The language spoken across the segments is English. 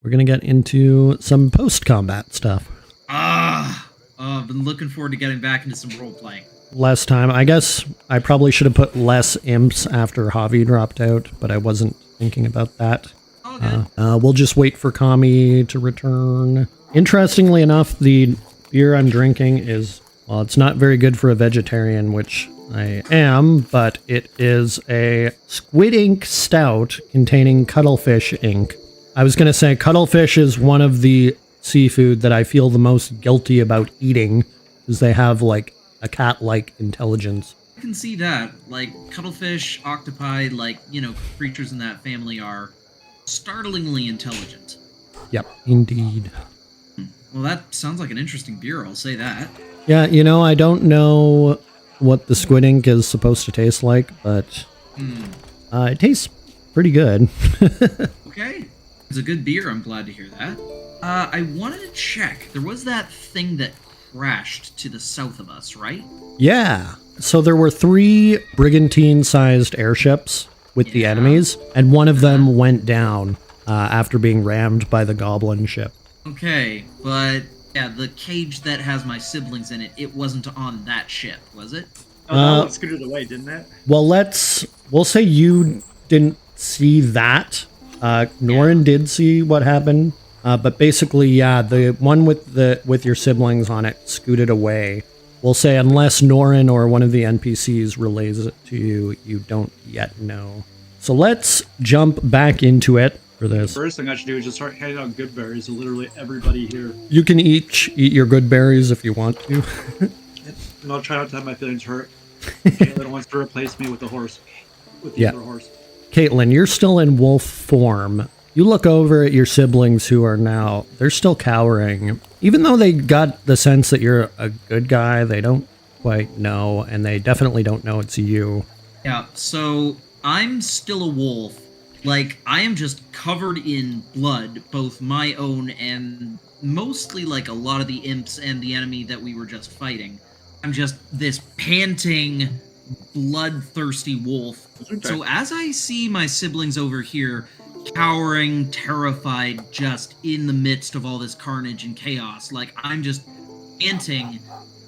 we're going to get into some post-combat stuff. I've been looking forward to getting back into some role-playing. Less time. I guess I probably should have put less imps after Havi dropped out, but I wasn't thinking about that. We'll just wait for Kami to return. Interestingly enough, the beer I'm drinking is, well, it's not very good for a vegetarian, which I am, but it is a squid ink stout containing cuttlefish ink. I was going to say cuttlefish is one of the seafood that I feel the most guilty about eating, because they have like a cat-like intelligence. I can see that. Like, cuttlefish, octopi, like, creatures in that family are startlingly intelligent. Yep, indeed. Well, that sounds like an interesting beer, I'll say that. Yeah, I don't know what the squid ink is supposed to taste like, but it tastes pretty good. Okay. It's a good beer, I'm glad to hear that. I wanted to check. There was that thing that crashed to the south of us, right? Yeah. So there were 3 brigantine-sized airships with the enemies, and one of them went down after being rammed by the goblin ship. Okay, but yeah, the cage that has my siblings in it, it wasn't on that ship, was it? Oh, that one scooted away, didn't it? Well, we'll say you didn't see that. Norin did see what happened. But basically, yeah, the one with your siblings on it scooted away. We'll say unless Norin or one of the NPCs relays it to you, you don't yet know. So let's jump back into it for this. The first thing I should do is just start handing out good berries to literally everybody here. You can each eat your good berries if you want to. And I'll try not to have my feelings hurt. Caitlin wants to replace me with the horse. With the other horse. Caitlin, you're still in wolf form. You look over at your siblings who are now, they're still cowering. Even though they got the sense that you're a good guy, they don't quite know, and they definitely don't know it's you. Yeah, so I'm still a wolf. Like, I am just covered in blood, both my own and mostly like a lot of the imps and the enemy that we were just fighting. I'm just this panting, bloodthirsty wolf. Okay. So as I see my siblings over here, cowering, terrified, just in the midst of all this carnage and chaos, like I'm just panting,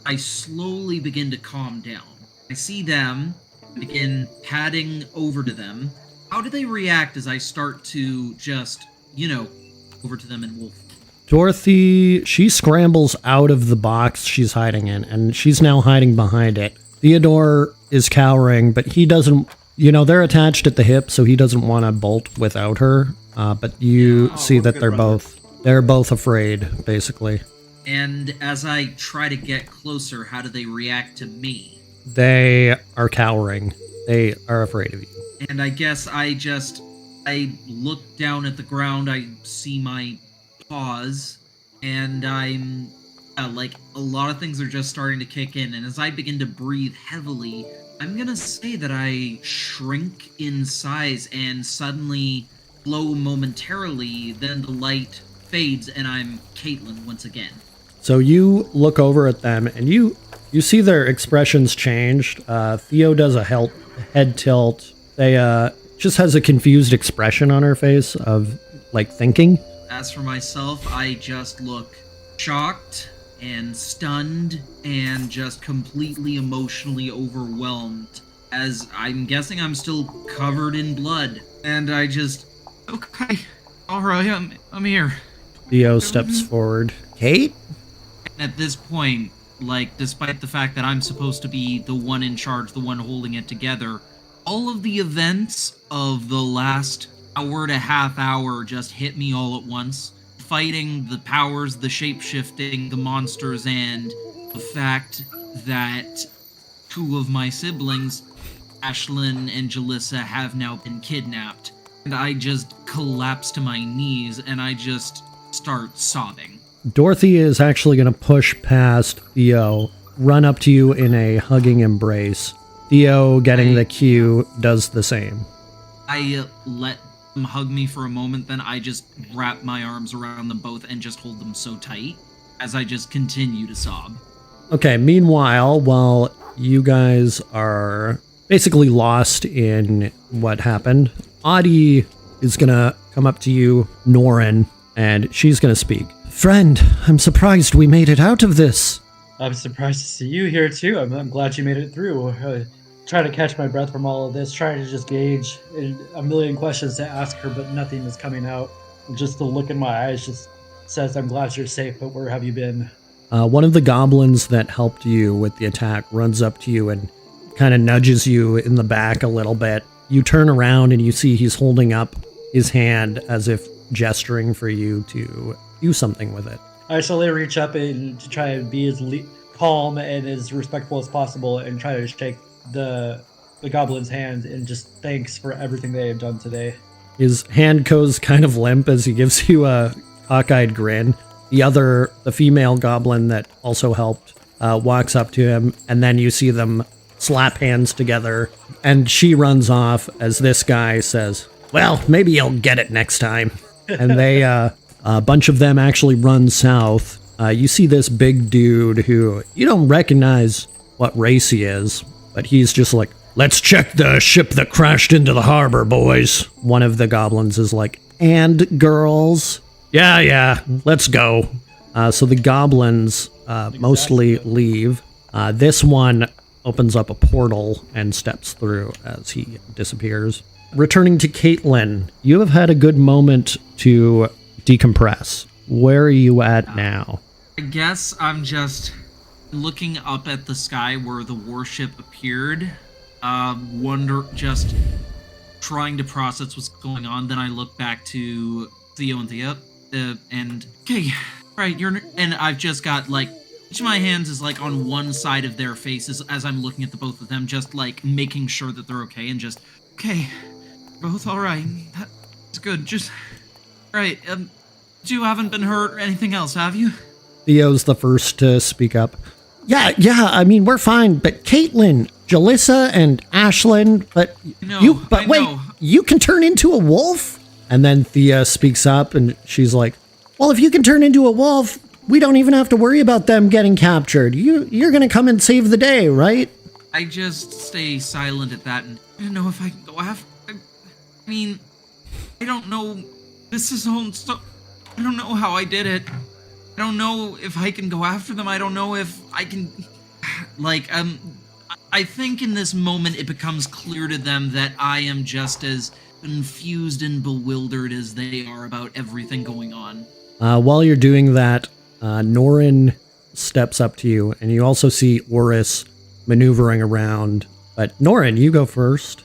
I slowly begin to calm down. I see them, begin padding over to them. How do they react as I start to just, over to them in wolf? Dorothy, she scrambles out of the box she's hiding in, and she's now hiding behind it. Theodore is cowering, but he doesn't, they're attached at the hip, so he doesn't want to bolt without her. But you see that they're both afraid, basically. And as I try to get closer, how do they react to me? They are cowering. They are afraid of you. And I guess I look down at the ground, I see my paws, and I'm, like, a lot of things are just starting to kick in, and as I begin to breathe heavily, I'm gonna say that I shrink in size and suddenly glow momentarily, then the light fades, and I'm Caitlin once again. So you look over at them, and you see their expressions changed. Theo does a head tilt. They just has a confused expression on her face of, like, thinking. As for myself, I just look shocked and stunned and just completely emotionally overwhelmed, as I'm guessing I'm still covered in blood. And I just, okay, all right, I'm here. Theo steps forward. Kate? And at this point, like, despite the fact that I'm supposed to be the one in charge, the one holding it together, all of the events of the last hour and a half hour just hit me all at once. Fighting the powers, the shape-shifting, the monsters, and the fact that 2 of my siblings, Ashlyn and Jalissa, have now been kidnapped. And I just collapse to my knees, and I just start sobbing. Dorothy is actually going to push past Theo, run up to you in a hugging embrace. Theo, getting the cue, does the same. I let them hug me for a moment, then I just wrap my arms around them both and just hold them so tight as I just continue to sob. Okay, meanwhile, while you guys are basically lost in what happened, Audie is going to come up to you, Norin, and she's going to speak. Friend, I'm surprised we made it out of this. I'm surprised to see you here too. I'm glad you made it through. Trying to catch my breath from all of this, trying to just gauge a million questions to ask her, but nothing is coming out. Just the look in my eyes just says, I'm glad you're safe, but where have you been? One of the goblins that helped you with the attack runs up to you and kind of nudges you in the back a little bit. You turn around and you see he's holding up his hand as if gesturing for you to do something with it. I slowly reach up and to try and be as calm and as respectful as possible and try to shake the goblin's hand and just thanks for everything they have done today. His hand goes kind of limp as he gives you a cockeyed grin. The female goblin that also helped walks up to him, and then you see them slap hands together, and she runs off as this guy says, well, maybe you'll get it next time. And they, a bunch of them actually run south. You see this big dude who you don't recognize what race he is, but he's just like, let's check the ship that crashed into the harbor, boys. One of the goblins is like, and girls? Yeah, let's go. So the goblins mostly leave. This one opens up a portal and steps through as he disappears. Returning to Caitlin, you have had a good moment to decompress. Where are you at now? I guess I'm just looking up at the sky where the warship appeared. Just trying to process what's going on. Then I look back to Theo and Thea. And okay, right, and I've just got like each of my hands is like on one side of their faces as I'm looking at the both of them, just like making sure that they're okay and just okay, both all right. That's good. Just right. You haven't been hurt or anything else, have you? Theo's the first to speak up. Yeah. I mean, we're fine, but Caitlin, Jalissa, and Ashlyn, but you can turn into a wolf. And then Thea speaks up and she's like, well, if you can turn into a wolf, we don't even have to worry about them getting captured. You're going to come and save the day, right? I just stay silent at that, and I don't know if I can go after... I mean, I don't know. This is all stuff. I don't know how I did it. I don't know if I can go after them. I don't know if I can... I think in this moment it becomes clear to them that I am just as confused and bewildered as they are about everything going on. While you're doing that, Norin steps up to you, and you also see Oris maneuvering around. But Norin, you go first.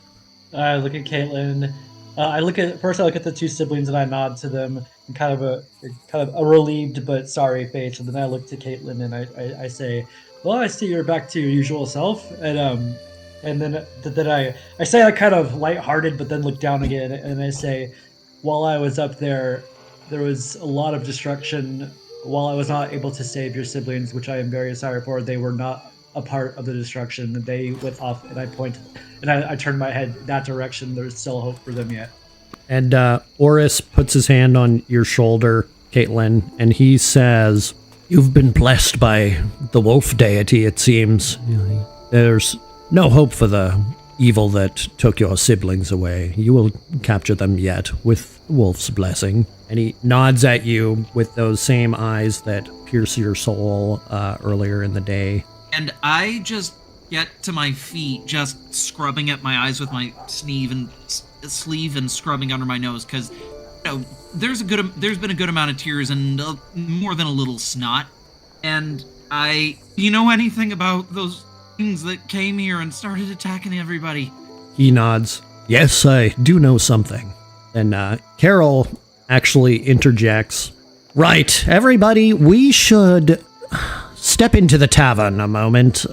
I look at Caitlin. I look at the two siblings and I nod to them in kind of a relieved but sorry face. And then I look to Caitlin and I say, well, I see you're back to your usual self. And then I say that kind of lighthearted, but then look down again and I say, while I was up there was a lot of destruction. While I was not able to save your siblings, which I am very sorry for, they were not a part of the destruction. They went off, and I point, and I turned my head that direction. There's still hope for them yet. And Oris puts his hand on your shoulder, Caitlin, and he says, you've been blessed by the wolf deity, it seems. There's no hope for the evil that took your siblings away. You will capture them yet with Wolf's blessing. And he nods at you with those same eyes that pierce your soul earlier in the day. And I just get to my feet, just scrubbing at my eyes with my sleeve and scrubbing under my nose, because there's been a good amount of tears and more than a little snot. And do you know anything about those things that came here and started attacking everybody? He nods. Yes, I do know something. And Carol actually interjects. Right, everybody, we should step into the tavern a moment.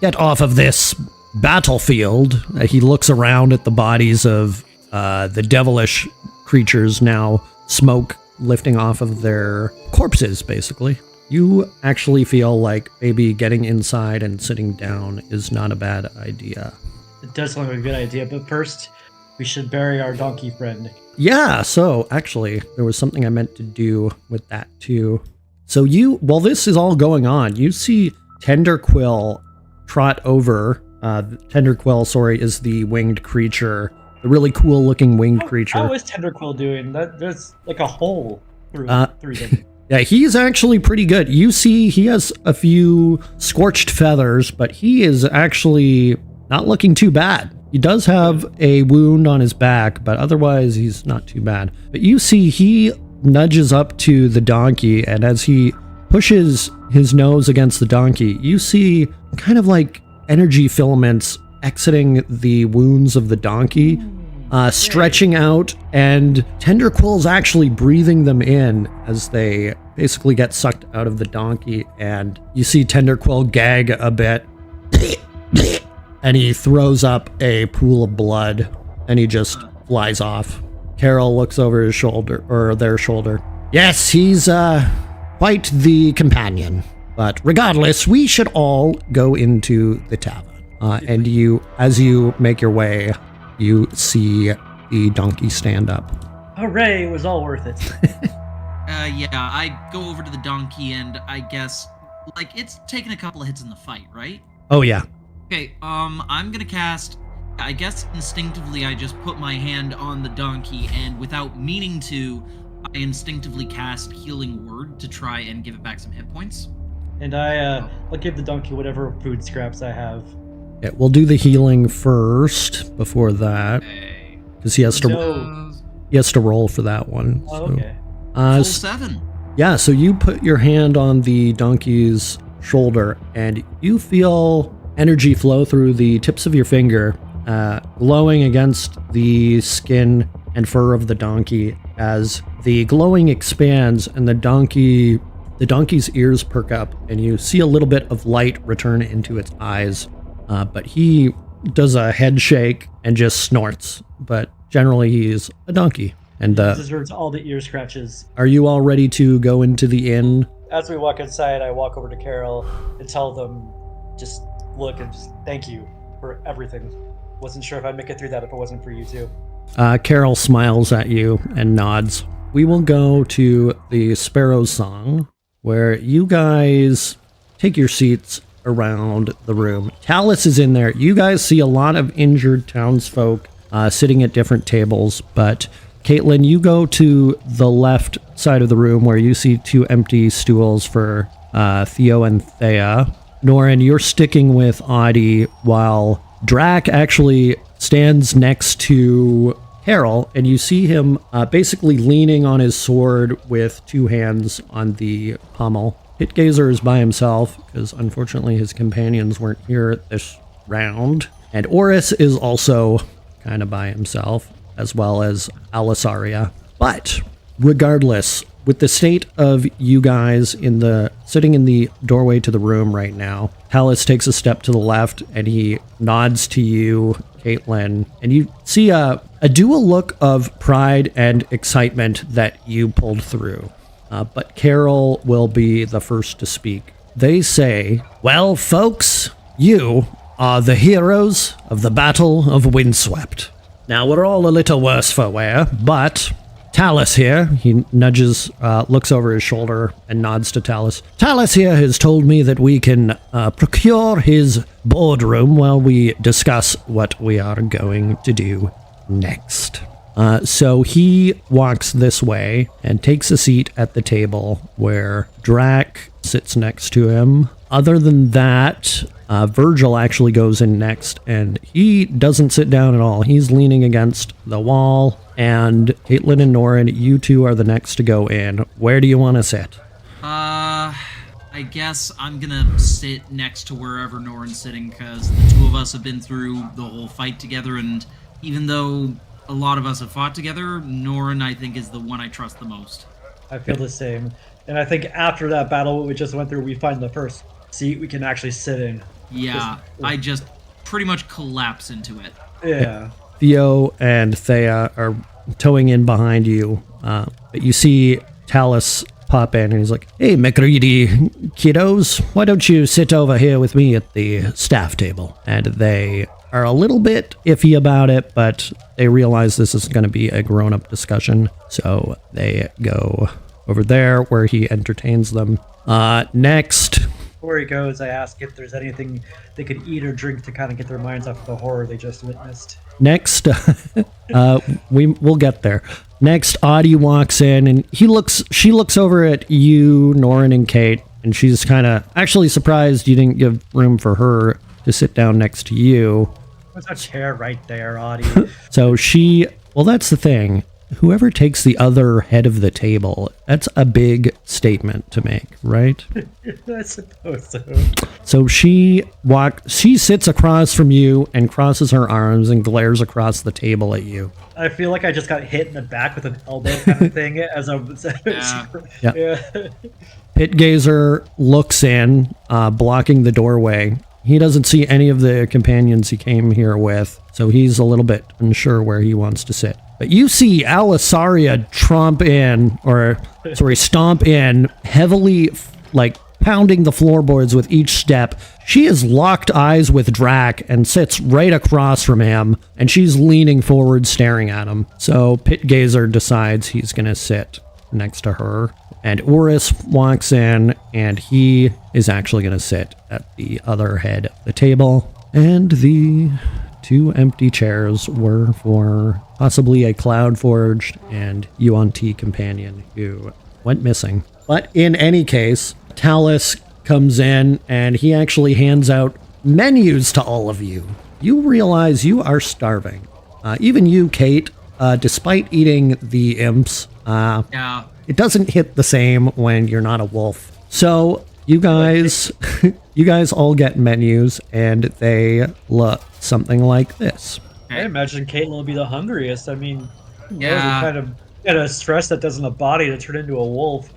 Get off of this battlefield. He looks around at the bodies of the devilish creatures, now smoke lifting off of their corpses, basically. You actually feel like maybe getting inside and sitting down is not a bad idea. It does sound like a good idea, but first, we should bury our donkey friend. Yeah, so actually, there was something I meant to do with that too. So while this is all going on, you see Tenderquill trot over. Tenderquill, is the winged creature. The really cool looking winged creature. How is Tenderquill doing? There's like a hole. through them. Yeah, he's actually pretty good. You see, he has a few scorched feathers, but he is actually not looking too bad. He does have a wound on his back, but otherwise he's not too bad. But you see, he nudges up to the donkey, and as he pushes his nose against the donkey, you see kind of like energy filaments exiting the wounds of the donkey, stretching out, and Tenderquill's actually breathing them in as they basically get sucked out of the donkey. And you see Tenderquill gag a bit, and he throws up a pool of blood, and he just flies off. Carol looks over his shoulder, or their shoulder. Yes, he's quite the companion, but regardless, we should all go into the tavern. And as you make your way, you see the donkey stand up. Hooray, it was all worth it. Yeah, I go over to the donkey and I guess, like, it's taken a couple of hits in the fight, right? Oh, yeah. Okay, I'm gonna cast, I guess instinctively I just put my hand on the donkey and without meaning to, I instinctively cast Healing Word to try and give it back some hit points. And I'll give the donkey whatever food scraps I have. Yeah, we'll do the healing first before that, because he has to roll for that one. Oh, okay. Full 7. Yeah, so you put your hand on the donkey's shoulder, and you feel energy flow through the tips of your finger, glowing against the skin and fur of the donkey as the glowing expands, and the donkey's ears perk up, and you see a little bit of light return into its eyes. But he does a head shake and just snorts. But generally, he's a donkey. And deserves all the ear scratches. Are you all ready to go into the inn? As we walk inside, I walk over to Carol and tell them, just look and just thank you for everything. Wasn't sure if I'd make it through that if it wasn't for you two. Carol smiles at you and nods. We will go to the Sparrow's Song, where you guys take your seats around the room. Talus is in there. You guys see a lot of injured townsfolk sitting at different tables, but Caitlin, you go to the left side of the room where you see 2 empty stools for Theo and Thea. Norin, you're sticking with Audie, while Drac actually stands next to Carol, and you see him basically leaning on his sword with 2 hands on the pommel. Hitgazer is by himself, because unfortunately his companions weren't here this round. And Oris is also kind of by himself, as well as Alisaria. But regardless, with the state of you guys sitting in the doorway to the room right now, Talus takes a step to the left and he nods to you, Caitlin, and you see a dual look of pride and excitement that you pulled through. But Carol will be the first to speak. They say, "Well, folks, you are the heroes of the Battle of Windswept. Now, we're all a little worse for wear, but Talus here," he nudges, looks over his shoulder and nods to Talus. "Talus here has told me that we can procure his boardroom while we discuss what we are going to do next." So he walks this way and takes a seat at the table where Drac sits next to him. Other than that, Virgil actually goes in next, and he doesn't sit down at all. He's leaning against the wall, and Caitlin and Norin, you two are the next to go in. Where do you want to sit? I guess I'm gonna sit next to wherever Norin's sitting, because the 2 of us have been through the whole fight together, and even though a lot of us have fought together, Norin, I think, is the one I trust the most. I feel the same. And I think after that battle we just went through, we find the first seat we can actually sit in. Yeah, I just pretty much collapse into it. Yeah. Theo and Thea are towing in behind you, but you see Talus pop in and he's like, "Hey, McReady kiddos, why don't you sit over here with me at the staff table?" And they are a little bit iffy about it, but they realize this is going to be a grown-up discussion, so they go over there where he entertains them. Next, before he goes, I ask if there's anything they could eat or drink to kind of get their minds off of the horror they just witnessed. Next, we'll get there. Next, Audie walks in, and she looks over at you, Norin, and Kate, and she's kind of actually surprised you didn't give room for her to sit down next to you. There's a chair right there, Audie. So well, that's the thing. Whoever takes the other head of the table, that's a big statement to make, right? I suppose so. So she sits across from you and crosses her arms and glares across the table at you. I feel like I just got hit in the back with an elbow kind of thing as I was. Yeah. Pit Gazer looks in, blocking the doorway. He doesn't see any of the companions he came here with, so he's a little bit unsure where he wants to sit. But you see Alisaria stomp in, heavily, like, pounding the floorboards with each step. She has locked eyes with Drac and sits right across from him, and she's leaning forward staring at him. So Pit Gazer decides he's going to sit next to her. And Oris walks in, and he is actually going to sit at the other head of the table. And the 2 empty chairs were for possibly a Cloudforged and Yuan-Ti companion who went missing. But in any case, Talus comes in, and he actually hands out menus to all of you. You realize you are starving. Even you, Kate, despite eating the imps, it doesn't hit the same when you're not a wolf. So you guys all get menus, and they look something like this. I imagine Caitlin will be the hungriest. I mean, Yeah. kind of stress that doesn't a body to turn into a wolf.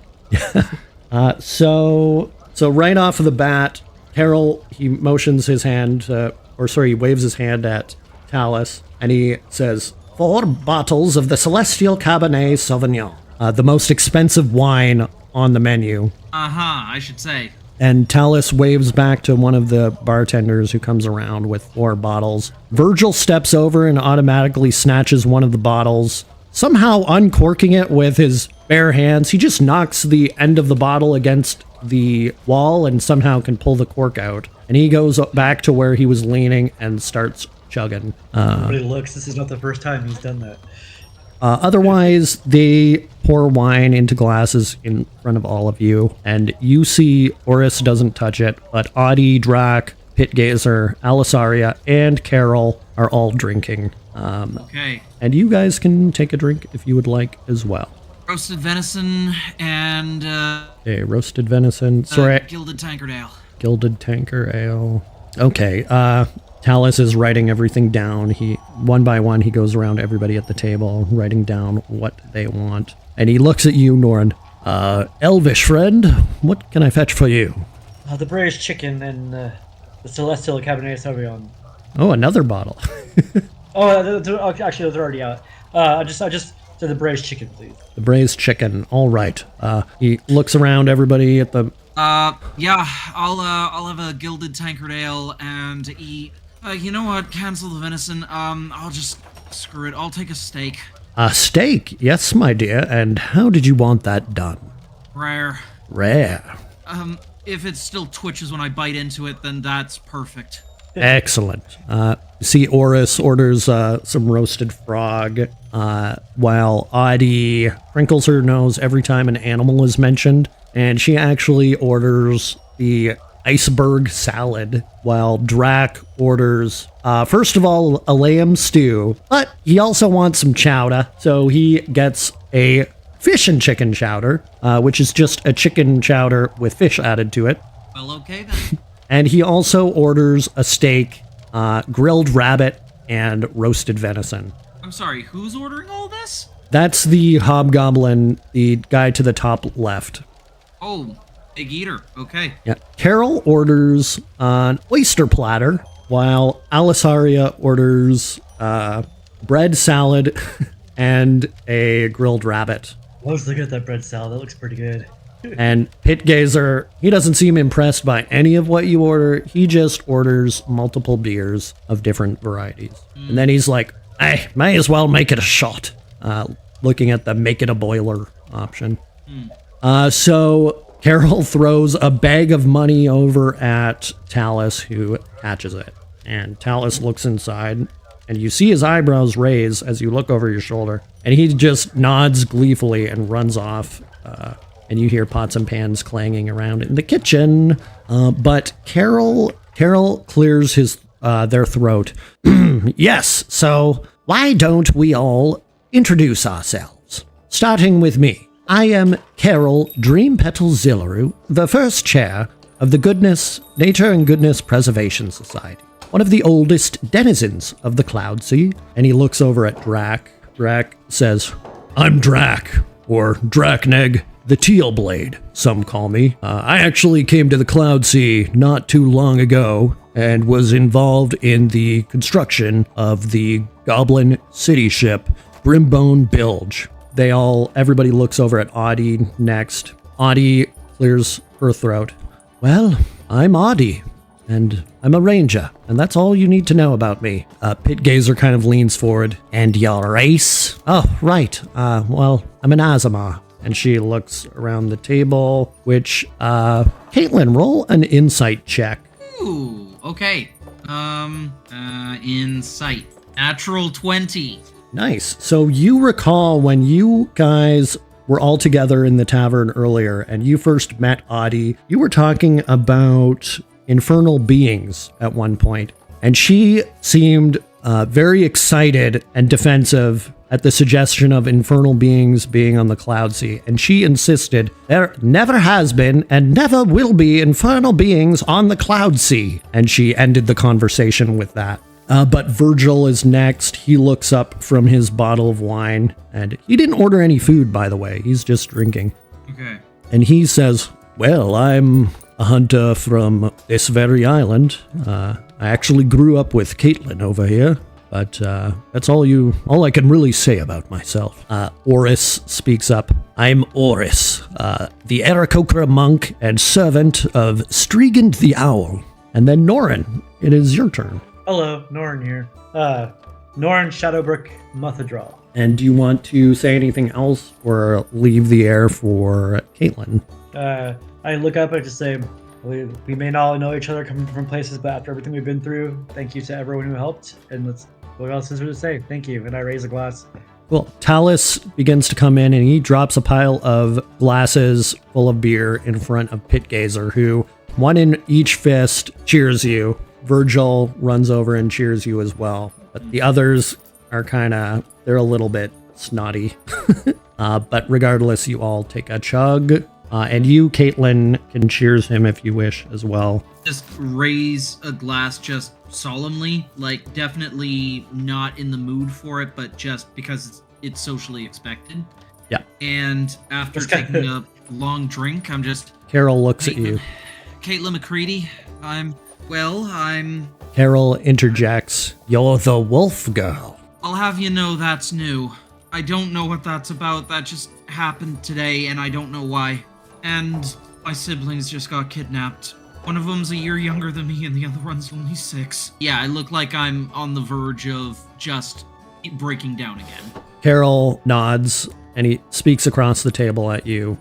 So right off of the bat, Carol, he motions his hand, he waves his hand at Talus, and he says, 4 bottles of the Celestial Cabernet Sauvignon, the most expensive wine on the menu. I should say. And Talus waves back to one of the bartenders who comes around with 4 bottles. Virgil steps over and automatically snatches one of the bottles, somehow uncorking it with his bare hands. He just knocks the end of the bottle against the wall and somehow can pull the cork out. And he goes back to where he was leaning and starts chugging. Everybody looks. This is not the first time he's done that. Otherwise, they pour wine into glasses in front of all of you, and you see Oris doesn't touch it, but Audie, Drac, Pit Gazer, Alisaria, and Carol are all drinking. Okay. And you guys can take a drink if you would like as well. Roasted venison and Okay, roasted venison. Sorry, gilded tankard ale. Gilded Tanker Ale. Okay, Talus is writing everything down. One by one, he goes around everybody at the table, writing down what they want. And he looks at you, Norin. Elvish friend, what can I fetch for you? The braised chicken and the Celestial Cabernet Sauvignon. Oh, another bottle. Actually, those are already out. I just said the braised chicken, please. The braised chicken. All right. He looks around everybody at the... Yeah, I'll have a gilded tankard ale and eat. You know what? Cancel the venison. I'll just screw it. I'll take a steak. A steak? Yes, my dear. And how did you want that done? Rare. Rare. If it still twitches when I bite into it, then that's perfect. Excellent. See, Oris orders some roasted frog, while Audie crinkles her nose every time an animal is mentioned, and she actually orders the iceberg salad, while Drac orders, first of all, a lamb stew, but he also wants some chowder, so he gets a fish and chicken chowder, which is just a chicken chowder with fish added to it. Well, okay then. And he also orders a steak, grilled rabbit, and roasted venison. I'm sorry, who's ordering all this? That's the hobgoblin, the guy to the top left. Oh, big eater. Okay. Yeah. Carol orders an oyster platter, while Alisaria orders bread salad and a grilled rabbit. I was looking at that bread salad. That looks pretty good. And Pit Gazer, he doesn't seem impressed by any of what you order. He just orders multiple beers of different varieties. And then he's like, I may as well make it a shot. Looking at the make it a boiler option. So Carol throws a bag of money over at Talus, who catches it. And Talus looks inside, and you see his eyebrows raise as you look over your shoulder. And he just nods gleefully and runs off. And you hear pots and pans clanging around in the kitchen. But Carol clears their throat. Yes, so why don't we all introduce ourselves? Starting with me. I am Carol Dreampetal Zillaru, the first chair of the Nature and Goodness Preservation Society, one of the oldest denizens of the Cloudsea. And he looks over at Drac. Drac says, I'm Drac, or Dracneg, the Teal Blade, some call me. I actually came to the Cloudsea not too long ago and was involved in the construction of the Goblin city ship, Brimbone Bilge. Everybody looks over at Audie next. Audie clears her throat. Well, I'm Audie, and I'm a ranger, and that's all you need to know about me. Pit Gazer kind of leans forward. And your race? Oh, right. Well, I'm an Azamar. And she looks around the table, which, Caitlin, roll an insight check. Ooh, okay. Insight. Natural 20. Nice. So you recall when you guys were all together in the tavern earlier and you first met Audie, you were talking about infernal beings at one point, and she seemed very excited and defensive at the suggestion of infernal beings being on the Cloudsea, and she insisted there never has been and never will be infernal beings on the Cloudsea, and she ended the conversation with that. But Virgil is next. He looks up from his bottle of wine, and he didn't order any food, by the way. He's just drinking. Okay. And he says, well, I'm a hunter from this very island. I actually grew up with Caitlin over here, but that's all I can really say about myself. Oris speaks up. I'm Oris, the Aarakocra monk and servant of Striegand the Owl. And then Norin, it is your turn. Hello, Norn here. Norn Shadowbrook Muthadral. And do you want to say anything else or leave the air for Caitlin? I look up and just say, we may not know each other coming from places, but after everything we've been through, thank you to everyone who helped. And what else is there to say? Thank you. And I raise a glass. Well, Talus begins to come in and he drops a pile of glasses full of beer in front of Pit Gazer, who, one in each fist, cheers you. Virgil runs over and cheers you as well. But the others are they're a little bit snotty. But regardless, you all take a chug. And you, Caitlin, can cheers him if you wish as well. Just raise a glass just solemnly, like definitely not in the mood for it, but just because it's socially expected. Yeah. And after taking a long drink, I'm just... Carol looks at you. Caitlin McCready, I'm... Carol interjects, you're the wolf girl. I'll have you know that's new. I don't know what that's about. That just happened today, and I don't know why. And my siblings just got kidnapped. One of them's a year younger than me, and the other one's only 6. Yeah, I look like I'm on the verge of just breaking down again. Carol nods, and he speaks across the table at you,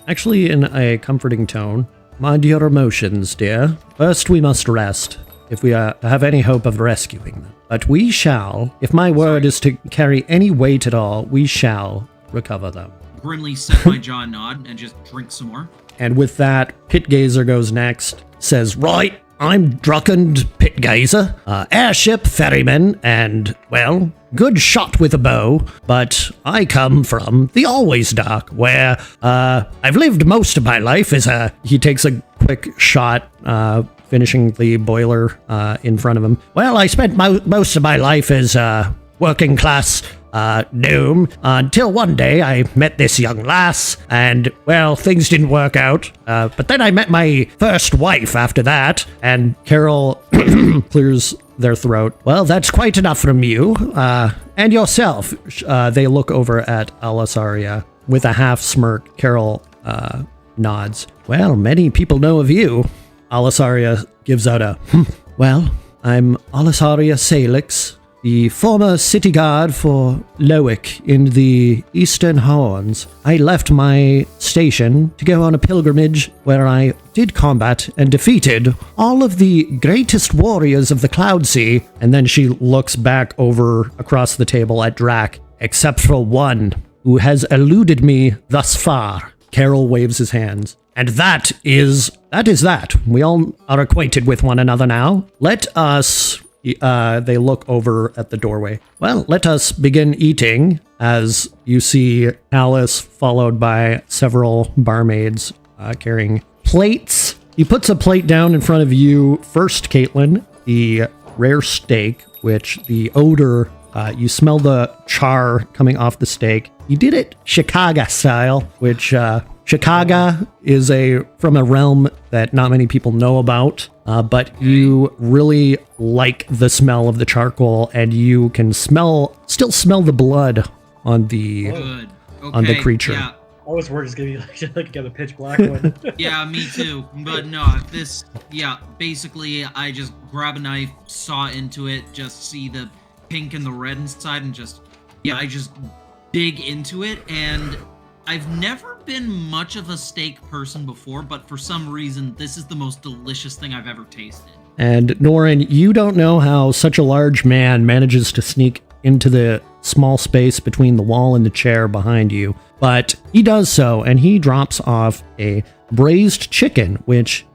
actually in a comforting tone. Mind your emotions, dear. First we must rest, if we have any hope of rescuing them. But we shall, if my word is to carry any weight at all, we shall recover them. Grimly set my jaw and nod and just drink some more. And with that, Pit Gazer goes next, says, right, I'm Druckand Pit Gazer, airship ferryman, and, well, good shot with a bow, but I come from the Always Dark, where I've lived most of my life as a... He takes a quick shot, finishing the boiler in front of him. Well, I spent most of my life as working class gnome until one day I met this young lass, and, well, things didn't work out. But then I met my first wife after that, and Carol clears their throat. Well, that's quite enough from you. And yourself. They look over at Alisaria with a half smirk. Carol nods. Well, many people know of you. Alisaria gives out a, well, I'm Alisaria Salix, the former city guard for Lowick in the Eastern Horns. I left my station to go on a pilgrimage where I did combat and defeated all of the greatest warriors of the Cloudsea. And then she looks back over across the table at Drac, except for one who has eluded me thus far. Carol waves his hands. And that is that. We all are acquainted with one another now. Let us... they look over at the doorway. Well, let us begin eating, as you see Alice followed by several barmaids carrying plates. He puts a plate down in front of you first, Caitlin. The rare steak, which the odor, you smell the char coming off the steak. You did it Chicago style, which Chicago is from a realm that not many people know about, but you really like the smell of the charcoal, and you can still smell the blood on the on the creature. Yeah. I was worried it's gonna be like a pitch black one. Yeah, me too. But no, basically I just grab a knife, saw into it, just see the pink and the red inside, and I just dig into it. And I've never been much of a steak person before, but for some reason, this is the most delicious thing I've ever tasted. And Norin, you don't know how such a large man manages to sneak into the small space between the wall and the chair behind you, but he does so, and he drops off a braised chicken, which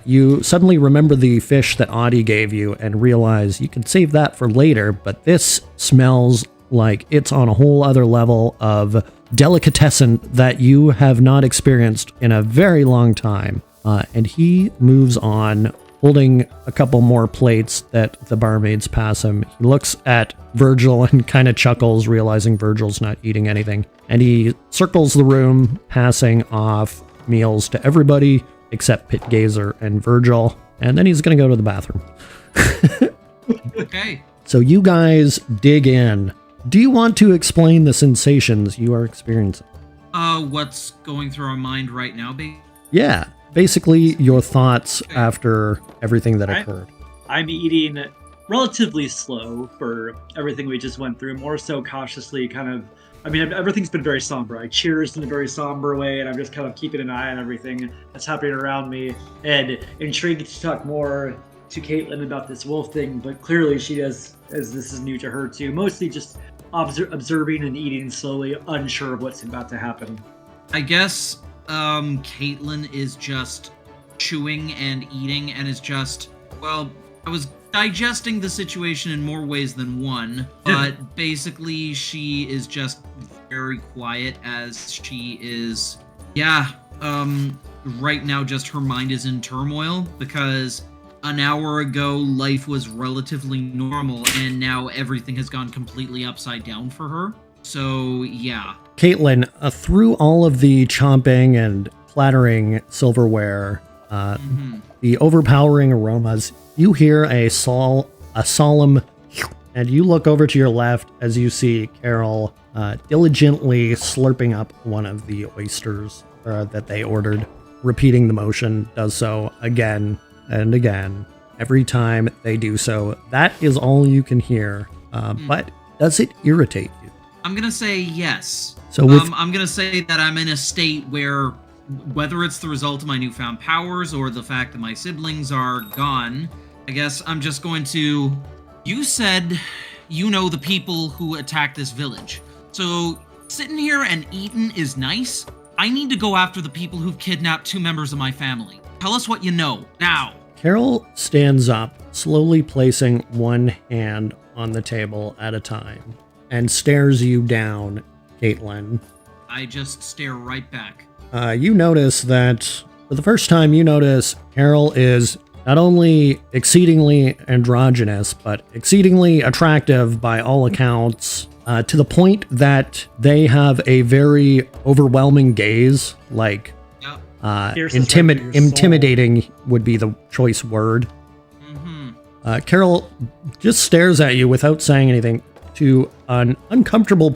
you suddenly remember the fish that Audie gave you and realize you can save that for later, but this smells like it's on a whole other level of delicatessen that you have not experienced in a very long time. And he moves on, holding a couple more plates that the barmaids pass him. He looks at Virgil and kind of chuckles, realizing Virgil's not eating anything. And he circles the room, passing off meals to everybody except Pit Gazer and Virgil. And then he's going to go to the bathroom. Okay. So you guys dig in. Do you want to explain the sensations you are experiencing? What's going through our mind right now, babe? Yeah, basically your thoughts after everything that occurred. I'm eating relatively slow for everything we just went through, more so cautiously everything's been very somber. I cheers in a very somber way, and I'm just kind of keeping an eye on everything that's happening around me, and intrigued to talk more to Caitlin about this wolf thing, but clearly she does, as this is new to her too, mostly just observing and eating slowly, unsure of what's about to happen. I guess Caitlin is just chewing and eating and is just, I was digesting the situation in more ways than one, but basically she is just very quiet as she is, right now just her mind is in turmoil because an hour ago, life was relatively normal, and now everything has gone completely upside down for her. So, yeah. Caitlin, through all of the chomping and clattering silverware, the overpowering aromas, you hear a solemn, and you look over to your left as you see Carol diligently slurping up one of the oysters that they ordered. Repeating the motion, does so again and again. Every time they do so, that is all you can hear. But does it irritate you? I'm gonna say yes. So I'm gonna say that I'm in a state where, whether it's the result of my newfound powers or the fact that my siblings are gone, I guess I'm just going to... You said you know the people who attacked this village. So sitting here and eating is nice. I need to go after the people who've kidnapped 2 members of my family. Tell us what you know, now. Carol stands up, slowly placing one hand on the table at a time, and stares you down, Caitlin. I just stare right back. You notice that, for the first time, Carol is not only exceedingly androgynous, but exceedingly attractive by all accounts, to the point that they have a very overwhelming gaze, like... intimidating would be the choice word. Carol just stares at you without saying anything to an uncomfortable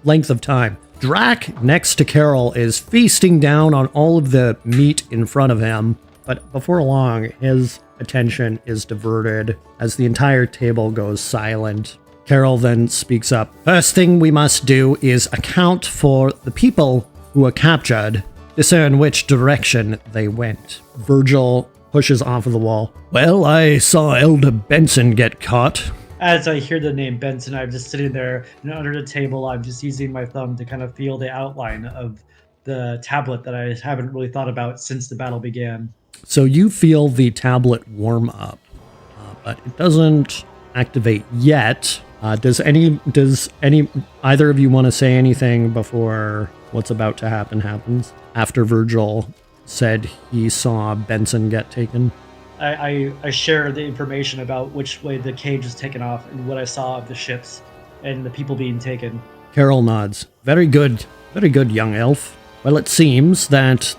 length of time. Drac, next to Carol, is feasting down on all of the meat in front of him, but before long, his attention is diverted as the entire table goes silent. Carol then speaks up. First thing we must do is account for the people who were captured, discern which direction they went. Virgil pushes off of the wall. Well, I saw Elder Benson get caught. As I hear the name Benson, I'm just sitting there, and under the table, I'm just using my thumb to kind of feel the outline of the tablet that I haven't really thought about since the battle began. So you feel the tablet warm up, but it doesn't activate yet. Does either of you want to say anything before what's about to happen happens? After Virgil said he saw Benson get taken? I share the information about which way the cage was taken off and what I saw of the ships and the people being taken. Carol nods. Very good, young elf. Well, it seems that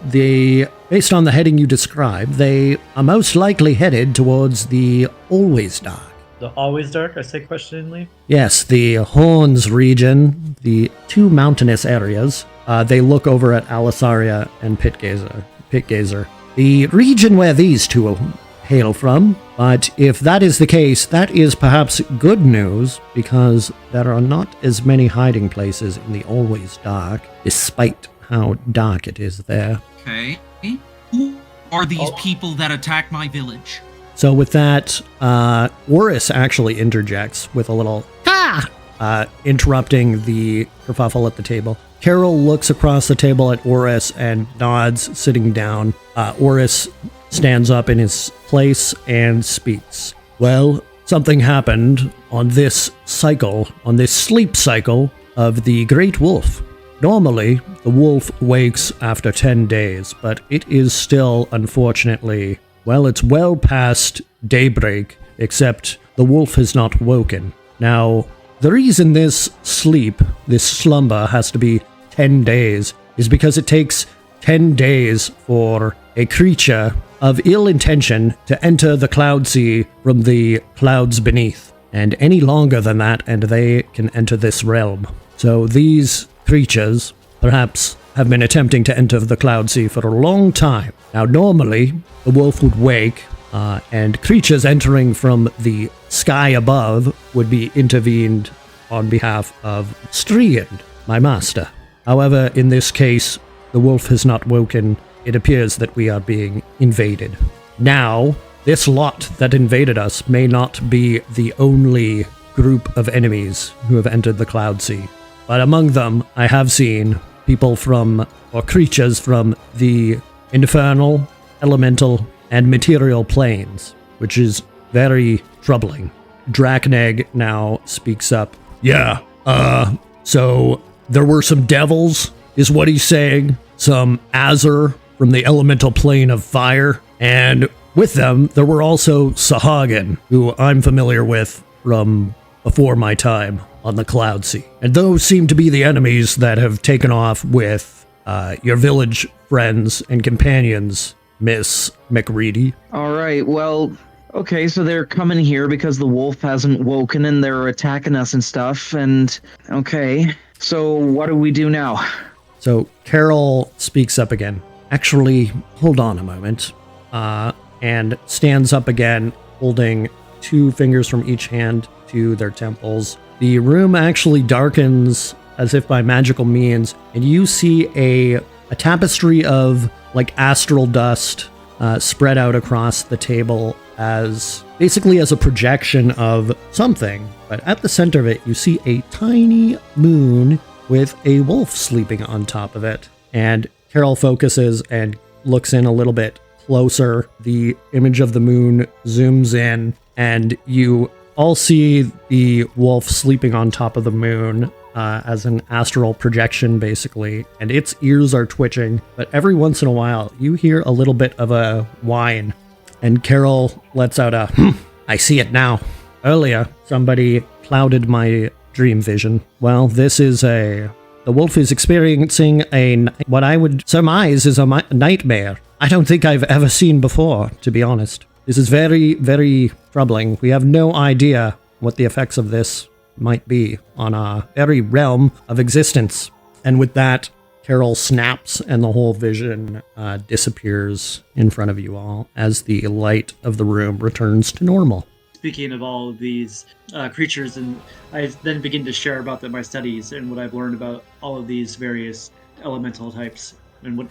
based on the heading you described, they are most likely headed towards the Always Dark. The Always Dark, I say questioningly? Yes, the Horns region, the two mountainous areas. They look over at Alisaria and Pitgazer. The region where these two hail from, but if that is the case, that is perhaps good news, because there are not as many hiding places in the Always Dark, despite how dark it is there. Okay. Who are these people that attack my village? So with that, Oris actually interjects with a little interrupting the kerfuffle at the table. Carol looks across the table at Oris and nods, sitting down. Oris stands up in his place and speaks. Well, something happened on this sleep cycle of the Great Wolf. Normally, the wolf wakes after 10 days, but it is still, unfortunately, it's well past daybreak, except the wolf has not woken. Now, the reason this slumber has to be 10 days is because it takes 10 days for a creature of ill intention to enter the Cloudsea from the clouds beneath. And any longer than that, and they can enter this realm. So these creatures, perhaps, have been attempting to enter the Cloudsea for a long time. Now, normally, the wolf would wake, and creatures entering from the sky above would be intervened on behalf of Striand, my master. However, in this case, the wolf has not woken. It appears that we are being invaded. Now, this lot that invaded us may not be the only group of enemies who have entered the Cloudsea, but among them, I have seen people creatures from the infernal, elemental, and material planes, which is very troubling. Drakneg now speaks up. Yeah, so there were some devils, is what he's saying. Some Azur from the elemental plane of fire, and with them, there were also Sahagin, who I'm familiar with from before my time on the Cloudsea. And those seem to be the enemies that have taken off with your village friends and companions, Miss McReady. All right, well, okay, so they're coming here because the wolf hasn't woken and they're attacking us and stuff, and okay, so what do we do now? So Carol speaks up again. Actually, hold on a moment. And stands up again, holding 2 fingers from each hand to their temples. The room actually darkens as if by magical means, and you see a tapestry of astral dust spread out across the table as basically as a projection of something. But at the center of it, you see a tiny moon with a wolf sleeping on top of it. And Carol focuses and looks in a little bit closer. The image of the moon zooms in, and you all see the wolf sleeping on top of the moon as an astral projection, basically, and its ears are twitching, but every once in a while you hear a little bit of a whine, and Carol lets out a I see it now. Earlier, somebody clouded my dream vision. Well, the wolf is experiencing what I would surmise is a nightmare I don't think I've ever seen before, to be honest. This is very, very troubling. We have no idea what the effects of this might be on our very realm of existence. And with that, Carol snaps and the whole vision disappears in front of you all as the light of the room returns to normal. speaking of all of these creatures, and I then begin to share about my studies and what I've learned about all of these various elemental types, and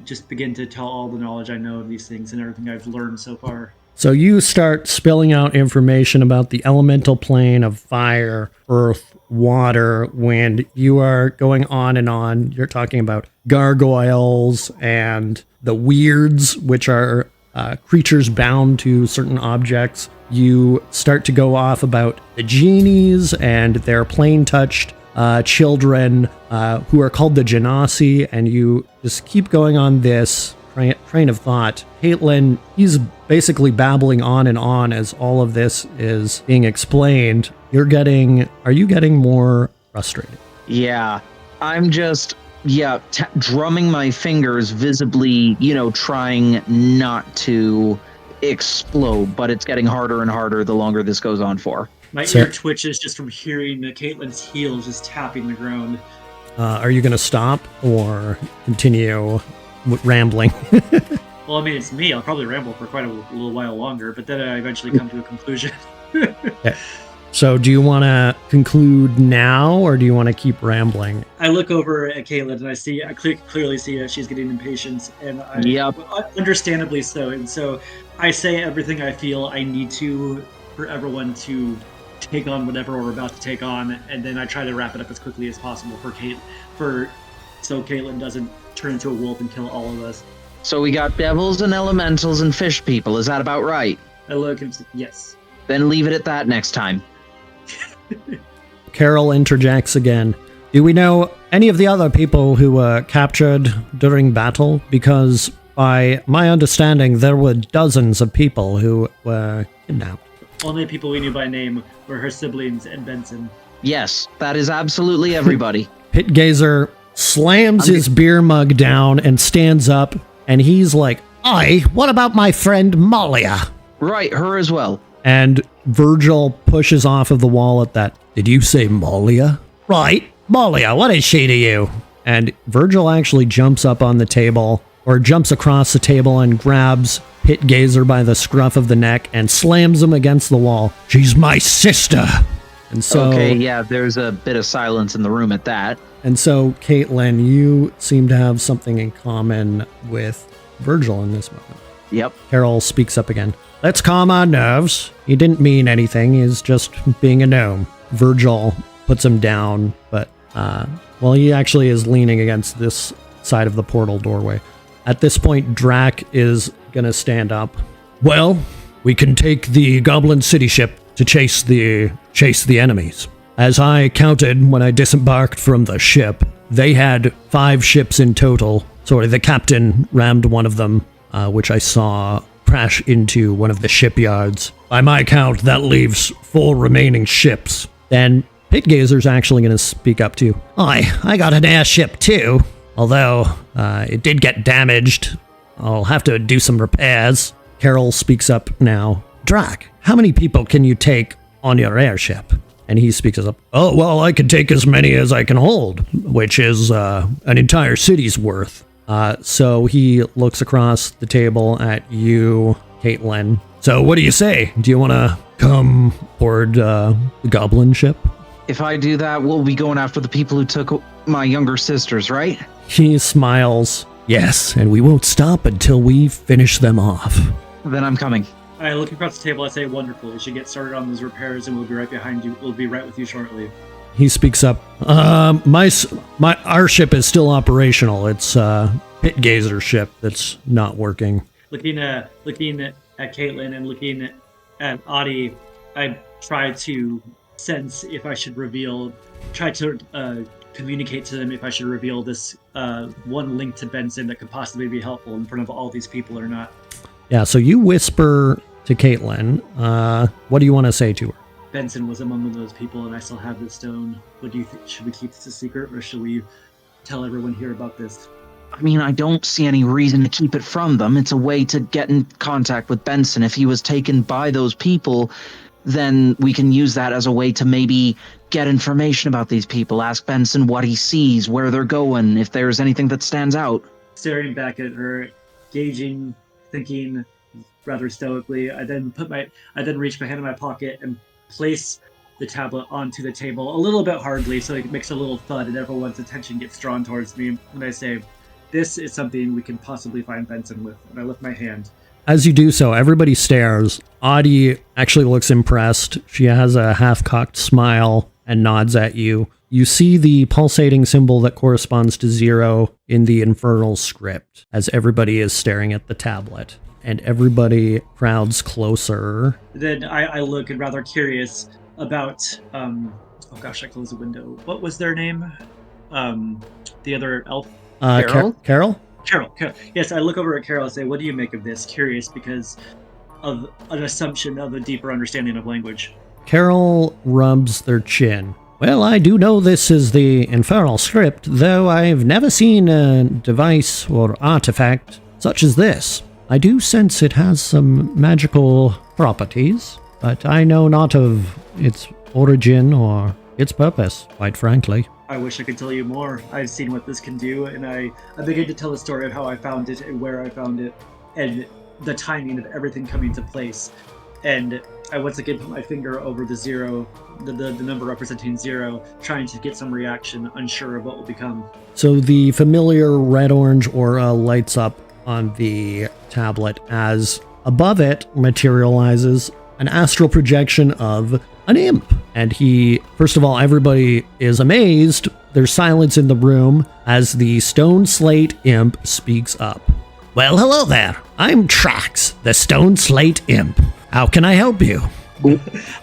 just begin to tell all the knowledge I know of these things and everything I've learned so far. So you start spilling out information about the elemental plane of fire, earth, water, wind. You are going on and on. You're talking about gargoyles and the weirds, which are creatures bound to certain objects. You start to go off about the genies and their plane-touched children who are called the Genasi, and you just keep going on this train of thought. Caitlin, he's basically babbling on and on as all of this is being explained. Are you getting more frustrated? Yeah, I'm just, drumming my fingers visibly, trying not to explode, but it's getting harder and harder the longer this goes on for. My ear twitches just from hearing Caitlin's heels just tapping the ground. Are you going to stop or continue rambling? Well, I mean, it's me. I'll probably ramble for quite a little while longer, but then I eventually come to a conclusion. Okay. So do you want to conclude now, or do you want to keep rambling? I look over at Caitlin, and I clearly see that she's getting impatient, and understandably so. And so I say everything I feel I need to for everyone to take on whatever we're about to take on, and then I try to wrap it up as quickly as possible so Caitlin doesn't turn into a wolf and kill all of us. So we got devils and elementals and fish people. Is that about right? I look and say, yes. Then leave it at that next time. Carol interjects again. Do we know any of the other people who were captured during battle? Because by my understanding, there were dozens of people who were kidnapped. Only people we knew by name were her siblings and Benson. Yes, that is absolutely everybody. Pitgazer slams his beer mug down and stands up, and he's like, what about my friend Malia? Right, her as well. And Virgil pushes off of the wall at that. Did you say Malia? Right, Malia, what is she to you? And Virgil actually jumps up on the table, or jumps across the table and grabs Pitgazer by the scruff of the neck and slams him against the wall. She's my sister! And so, okay, yeah, there's a bit of silence in the room at that. And so, Caitlin, you seem to have something in common with Virgil in this moment. Yep. Carol speaks up again. Let's calm our nerves. He didn't mean anything. He's just being a gnome. Virgil puts him down, but, he actually is leaning against this side of the portal doorway. At this point, Drac is going to stand up. Well, we can take the Goblin City ship to chase the enemies. As I counted when I disembarked from the ship, they had 5 ships in total. Sorry, the captain rammed one of them, which I saw crash into one of the shipyards. By my count, that leaves 4 remaining ships. Then Pitgazer's actually going to speak up too. I got an airship too, although it did get damaged. I'll have to do some repairs. Carol speaks up now. Drac, how many people can you take on your airship? And he speaks up. Oh, well, I can take as many as I can hold, which is an entire city's worth. So he looks across the table at you, Caitlin. So what do you say? Do you want to come aboard the goblin ship? If I do that, we'll be going after the people who took my younger sisters, right? He smiles. Yes, and we won't stop until we finish them off. Then I'm coming. I look across the table, I say, wonderful. You should get started on those repairs and we'll be right behind you. We'll be right with you shortly. He speaks up. Our ship is still operational. It's Pitgazer's ship that's not working. Looking at Caitlin and looking at Adi, I try to sense if I should communicate to them if I should reveal this one link to Benson that could possibly be helpful in front of all these people or not. Yeah, so you whisper to Caitlin. What do you want to say to her? Benson was among those people, and I still have the stone. What do you think? Should we keep this a secret, or should we tell everyone here about this? I mean, I don't see any reason to keep it from them. It's a way to get in contact with Benson. If he was taken by those people, then we can use that as a way to maybe get information about these people. Ask Benson what he sees, where they're going, if there's anything that stands out. Staring back at her, gauging, thinking, rather stoically. I then reach my hand in my pocket and place the tablet onto the table a little bit hardly, so it makes a little thud, and everyone's attention gets drawn towards me. And I say, "This is something we can possibly find Benson with." And I lift my hand. As you do so, everybody stares. Audie actually looks impressed. She has a half-cocked smile and nods at you. You see the pulsating symbol that corresponds to 0 in the infernal script as everybody is staring at the tablet. And everybody crowds closer. Then I look and rather curious about, oh gosh, I closed the window. What was their name? The other elf? Carol? Carol? Carol. Yes, I look over at Carol and say, "What do you make of this?" Curious because of an assumption of a deeper understanding of language. Carol rubs their chin. Well, I do know this is the infernal script, though I've never seen a device or artifact such as this. I do sense it has some magical properties, but I know not of its origin or its purpose, quite frankly. I wish I could tell you more. I've seen what this can do, and I begin to tell the story of how I found it and where I found it, and the timing of everything coming to place. And I once again put my finger over the 0, the number representing 0, trying to get some reaction, unsure of what will become. So the familiar red-orange aura lights up on the tablet as above it materializes an astral projection of an imp. And first of all, everybody is amazed. There's silence in the room as the stone slate imp speaks up. Well, hello there. I'm Trax, the stone slate imp. How can I help you?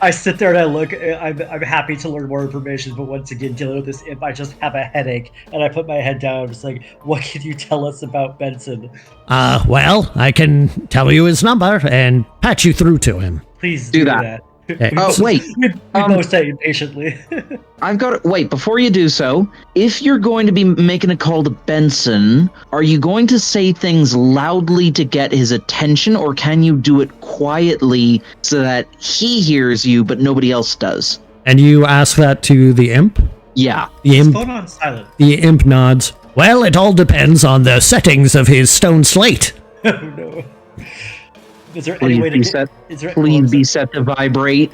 I sit there and I look. I'm happy to learn more information, but once again, dealing with this imp, I just have a headache, and I put my head down. I'm just like, what can you tell us about Benson? Well, I can tell you his number and patch you through to him. Please do that. Oh, wait. We both say impatiently. Wait, before you do so, if you're going to be making a call to Benson, are you going to say things loudly to get his attention, or can you do it quietly so that he hears you but nobody else does? And you ask that to the imp? Yeah. The imp, Phone on silent. the imp nods. Well, it all depends on the settings of his stone slate. Oh no. Is there any way to get... Please be set to vibrate.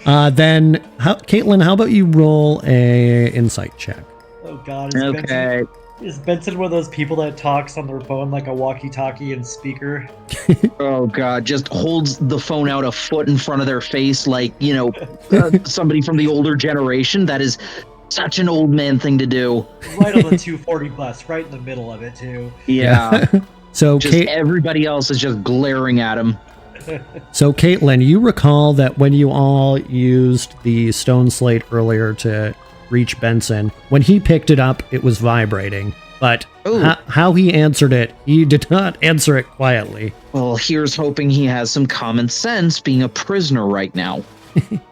Then, Caitlin, how about you roll a insight check? Oh god, Okay. Is Benson one of those people that talks on their phone like a walkie-talkie and speaker? Oh god, just holds the phone out a foot in front of their face like, somebody from the older generation. That is such an old man thing to do. Right on the 240 bus, right in the middle of it too. Yeah. So everybody else is just glaring at him. So, Caitlin, you recall that when you all used the stone slate earlier to reach Benson, when he picked it up, it was vibrating. But how he answered it, he did not answer it quietly. Well, here's hoping he has some common sense being a prisoner right now.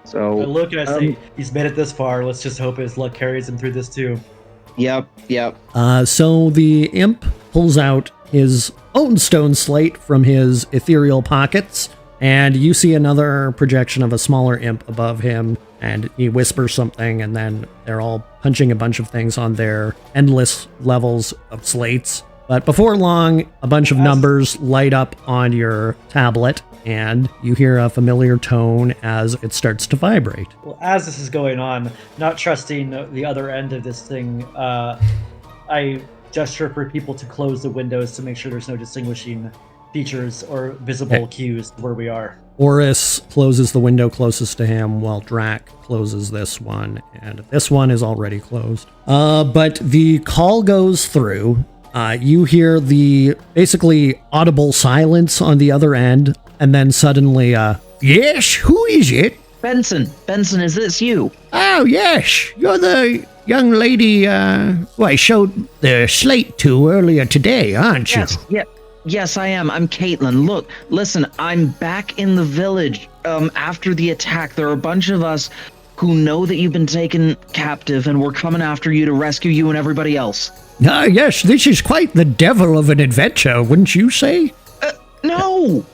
So I look and I say, he's made it this far. Let's just hope his luck carries him through this too. Yep. So the imp pulls out his own stone slate from his ethereal pockets, and you see another projection of a smaller imp above him, and he whispers something, and then they're all punching a bunch of things on their endless levels of slates. But before long, a bunch of numbers light up on your tablet, and you hear a familiar tone as it starts to vibrate. Well, as this is going on, not trusting the other end of this thing, I gesture for people to close the windows to make sure there's no distinguishing features or visible cues where we are. Oris closes the window closest to him while Drac closes this one, and this one is already closed. But the call goes through. You hear the basically audible silence on the other end, and then suddenly, yes, who is it? Benson, is this you? Oh, yes, you're the young lady I showed the slate to earlier today, aren't you? Yes, I am. I'm Caitlin. Look, listen, I'm back in the village. After the attack, there are a bunch of us who know that you've been taken captive, and we're coming after you to rescue you and everybody else. Ah, yes, this is quite the devil of an adventure, wouldn't you say? No,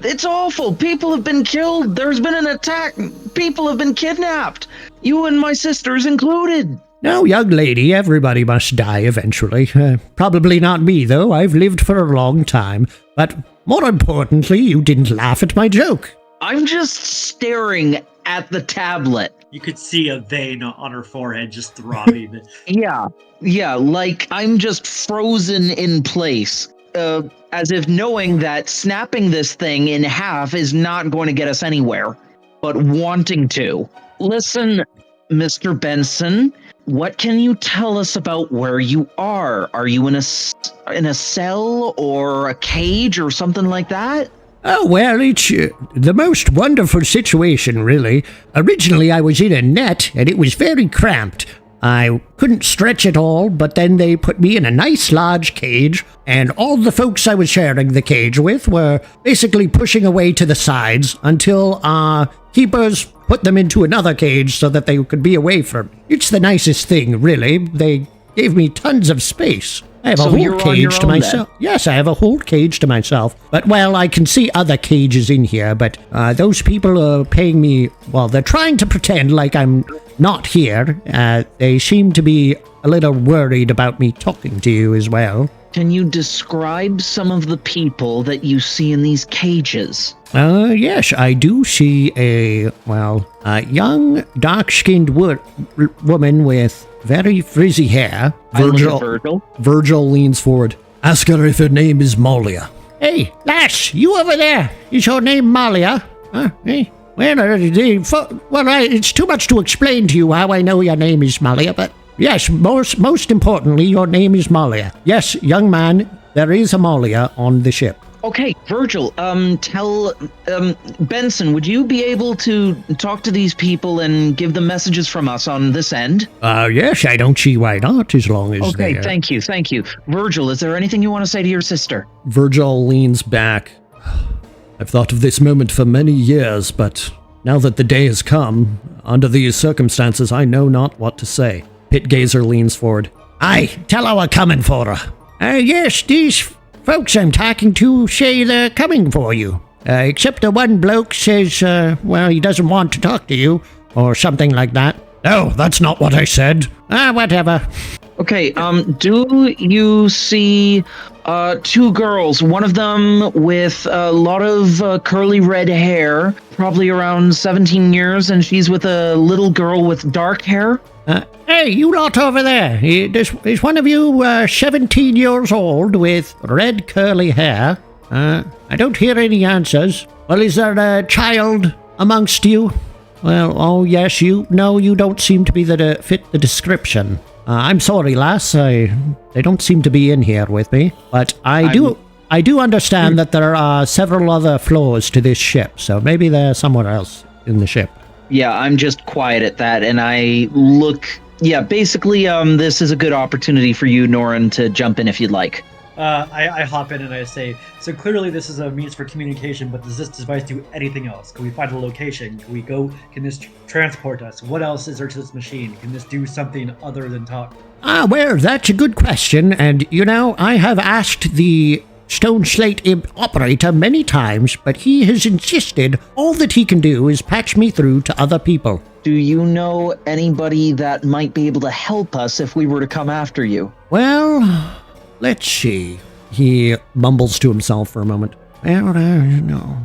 it's awful. People have been killed. There's been an attack. People have been kidnapped. You and my sisters included. Now, young lady, everybody must die eventually. Probably not me, though. I've lived for a long time. But more importantly, you didn't laugh at my joke. I'm just staring at the tablet. You could see a vein on her forehead just throbbing. Yeah, like I'm just frozen in place. As if knowing that snapping this thing in half is not going to get us anywhere, but wanting to. Listen, Mr. Benson, what can you tell us about where you are? Are you in a cell or a cage or something like that? Oh, well, it's the most wonderful situation, really. Originally, I was in a net, and it was very cramped. I couldn't stretch at all, but then they put me in a nice large cage, and all the folks I was sharing the cage with were basically pushing away to the sides until keepers put them into another cage so that they could be away from me. It's the nicest thing, really. They gave me tons of space. I have a whole cage to myself. Yes, I have a whole cage to myself. But, well, I can see other cages in here, but those people are paying me, well, they're trying to pretend like I'm not here. They seem to be a little worried about me talking to you as well. Can you describe some of the people that you see in these cages? Yes, I do see a young, dark-skinned woman with very frizzy hair. Virgil leans forward. Ask her if her name is Malia. Hey, lass, you over there. Is your name Malia? Hey. Well, it's too much to explain to you how I know your name is Malia, but yes, most importantly, your name is Malia. Yes, young man, there is a Malia on the ship. Okay, Virgil, tell Benson, would you be able to talk to these people and give them messages from us on this end? Yes, I don't see why not, as long as Okay, thank you. Virgil, is there anything you want to say to your sister? Virgil leans back. I've thought of this moment for many years, but now that the day has come, under these circumstances, I know not what to say. Pitgazer leans forward. Aye, tell her we're coming for her. Yes, these folks I'm talking to say they're coming for you. Except the one bloke says, he doesn't want to talk to you, or something like that. No, that's not what I said. Whatever. Okay, do you see two girls, one of them with a lot of curly red hair, probably around 17 years, and she's with a little girl with dark hair? Hey, you lot over there. Is one of you 17 years old with red curly hair? I don't hear any answers. Well, is there a child amongst you? Well, oh yes, you don't seem to be fit the description. I'm sorry, lass. They don't seem to be in here with me, but I do understand that there are several other floors to this ship, so maybe they're somewhere else in the ship. Yeah, I'm just quiet at that, and I look. Yeah, basically, this is a good opportunity for you, Norin, to jump in if you'd like. I hop in and I say, so clearly this is a means for communication, but does this device do anything else? Can we find a location? Can we go? Can this transport us? What else is there to this machine? Can this do something other than talk? Well, that's a good question, and I have asked the Stone Slate Imp operator many times, but he has insisted all that he can do is patch me through to other people. Do you know anybody that might be able to help us if we were to come after you? Well, let's see. He mumbles to himself for a moment. Well, no,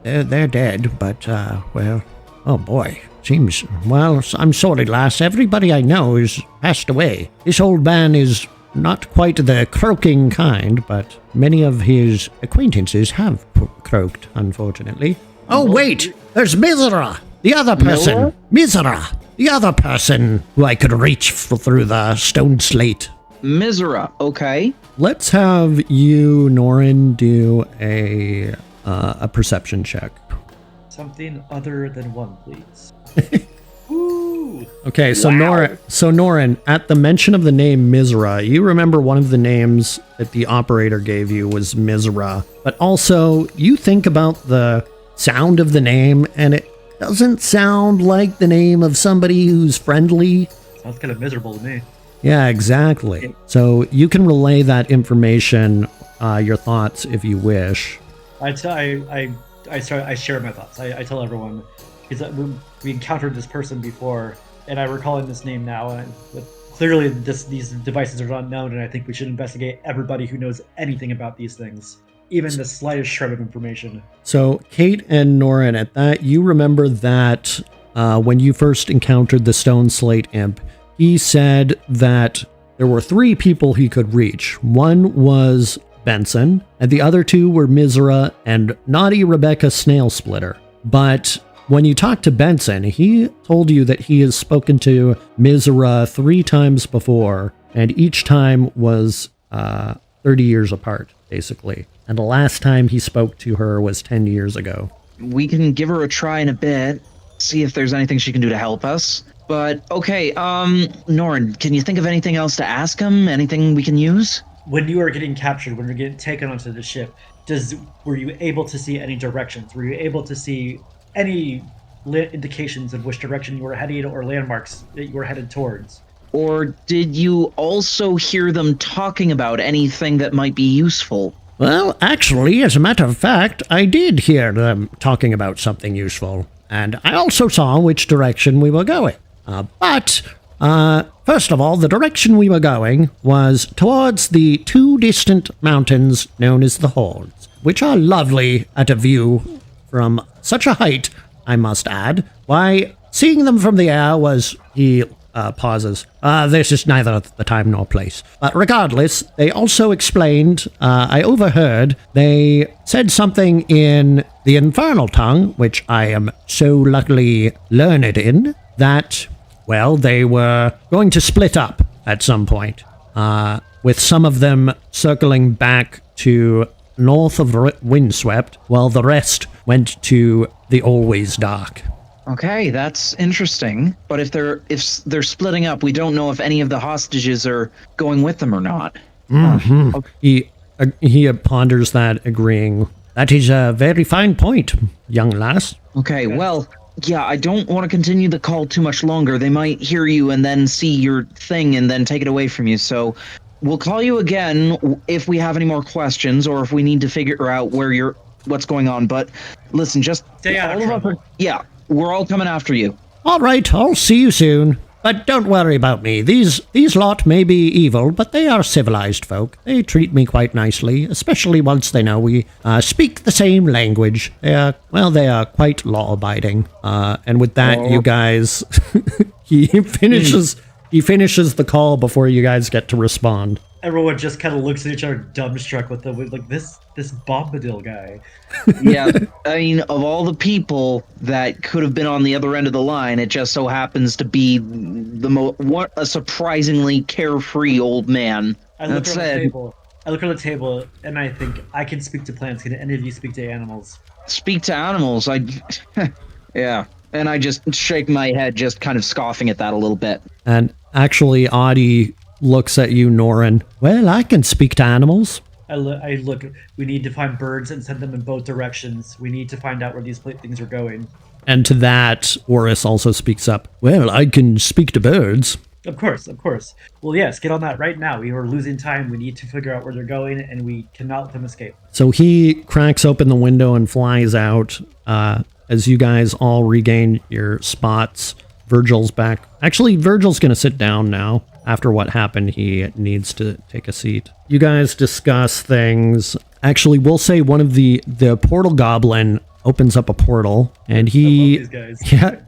they're dead, but, oh boy, seems, I'm sorry, lass, everybody I know is passed away. This old man is not quite the croaking kind, but many of his acquaintances have croaked, unfortunately. Oh, wait, there's Misera, the other person. Misera, the other person who I could reach through the stone slate. Misera, okay. Let's have you, Norin, do a perception check. Something other than one, please. Ooh. Okay, so wow. Norin, at the mention of the name Misera, you remember one of the names that the operator gave you was Misera, but also you think about the sound of the name, and it doesn't sound like the name of somebody who's friendly. Sounds kind of miserable to me. Yeah, exactly. So you can relay that information, your thoughts, if you wish. I share my thoughts. I tell everyone, because we encountered this person before, and I recall this name now, and clearly these devices are not known, and I think we should investigate everybody who knows anything about these things, even the slightest shred of information. So, Kate and Norin, at that, you remember that when you first encountered the Stone Slate Imp, he said that there were 3 people he could reach. One was Benson, and the other 2 were Mizra and naughty Rebecca Snail Splitter. But when you talked to Benson, he told you that he has spoken to Mizra 3 times before, and each time was 30 years apart, basically. And the last time he spoke to her was 10 years ago. We can give her a try in a bit, see if there's anything she can do to help us. But, okay, Norin, can you think of anything else to ask him? Anything we can use? When you were getting captured, when you were getting taken onto the ship, were you able to see any directions? Were you able to see any indications of which direction you were heading or landmarks that you were headed towards? Or did you also hear them talking about anything that might be useful? Well, actually, as a matter of fact, I did hear them talking about something useful. And I also saw which direction we were going. But first of all, the direction we were going was towards the 2 distant mountains known as the Horns, which are lovely at a view from such a height, I must add. Why, seeing them from the air was... He pauses. This is neither the time nor place. But regardless, they also explained, I overheard, they said something in the infernal tongue, which I am so luckily learned in, that, well, they were going to split up at some point, with some of them circling back to north of Windswept, while the rest went to the Always Dark. Okay, that's interesting. But if they're splitting up, we don't know if any of the hostages are going with them or not. Mm-hmm. Okay. He ponders that, agreeing. That is a very fine point, young lass. Okay, well, yeah, I don't want to continue the call too much longer. They might hear you and then see your thing and then take it away from you. So we'll call you again if we have any more questions or if we need to figure out what's going on. But listen, just stay out of trouble. Yeah. We're all coming after you. All right, I'll see you soon. But don't worry about me. These lot may be evil, but they are civilized folk. They treat me quite nicely, especially once they know we speak the same language. They are quite law-abiding. And with that, you guys... he finishes the call before you guys get to respond. Everyone just kind of looks at each other, dumbstruck with this Bombadil guy. Yeah, I mean, of all the people that could have been on the other end of the line, it just so happens to be what a surprisingly carefree old man. I look at the table and I think, I can speak to plants. Can any of you speak to animals? Speak to animals? Yeah. And I just shake my head, just kind of scoffing at that a little bit. And actually, Audie looks at you, Norin. Well, I can speak to animals. I look. We need to find birds and send them in both directions. We need to find out where these things are going. And to that, Oris also speaks up. Well, I can speak to birds. Of course. Well, yes, get on that right now. We are losing time. We need to figure out where they're going, and we cannot let them escape. So he cracks open the window and flies out. As you guys all regain your spots, Virgil's back. Actually, Virgil's going to sit down now. After what happened, he needs to take a seat. You guys discuss things. Actually, we'll say one of the portal goblin opens up a portal, and he... I love these guys. Yeah,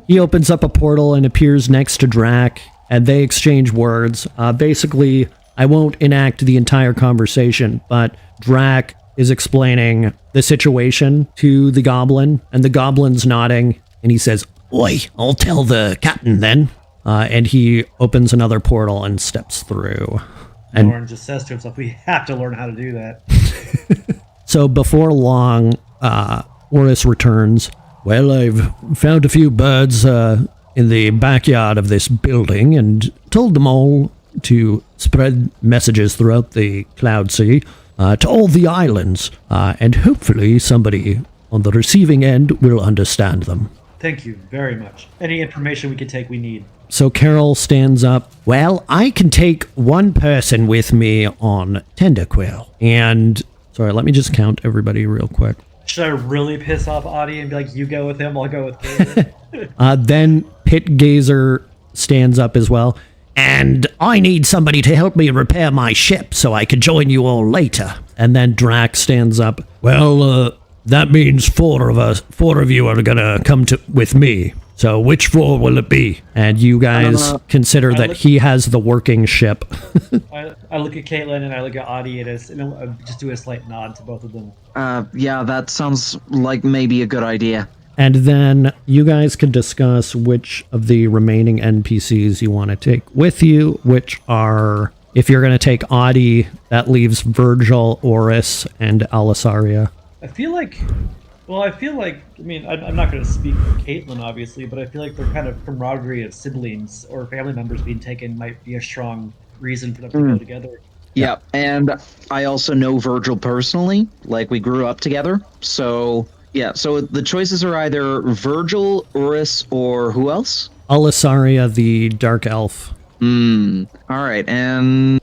he opens up a portal and appears next to Drac, and they exchange words. Basically, I won't enact the entire conversation, but Drac is explaining the situation to the goblin, and the goblin's nodding, and he says, "Oi, I'll tell the captain then." And he opens another portal and steps through. And Lauren just says to himself, we have to learn how to do that. So before long, Oris returns. Well, I've found a few birds in the backyard of this building and told them all to spread messages throughout the Cloudsea to all the islands. And hopefully somebody on the receiving end will understand them. Thank you very much. Any information we can take, we need. So Carol stands up. Well, I can take one person with me on Tenderquill. And, sorry, let me just count everybody real quick. Should I really piss off Audie and be like, you go with him, I'll go with Caleb? Then Pit Gazer stands up as well. and I need somebody to help me repair my ship so I can join you all later. And then Drac stands up. Well, that means four of you are gonna come with me. So which 4 will it be? And you guys consider that he has the working ship. I look at Caitlin and I look at Audie and I just do a slight nod to both of them. Yeah, that sounds like maybe a good idea. And then you guys can discuss which of the remaining NPCs you want to take with you, which are, if you're going to take Audie, that leaves Virgil, Oris, and Alisaria. I feel like, I mean, I'm not going to speak for Caitlin, obviously, but I feel like their kind of camaraderie of siblings or family members being taken might be a strong reason for them to go together. Yeah, and I also know Virgil personally, like we grew up together, so... Yeah, so the choices are either Virgil, Oris, or who else? Alisaria, the Dark Elf. All right, and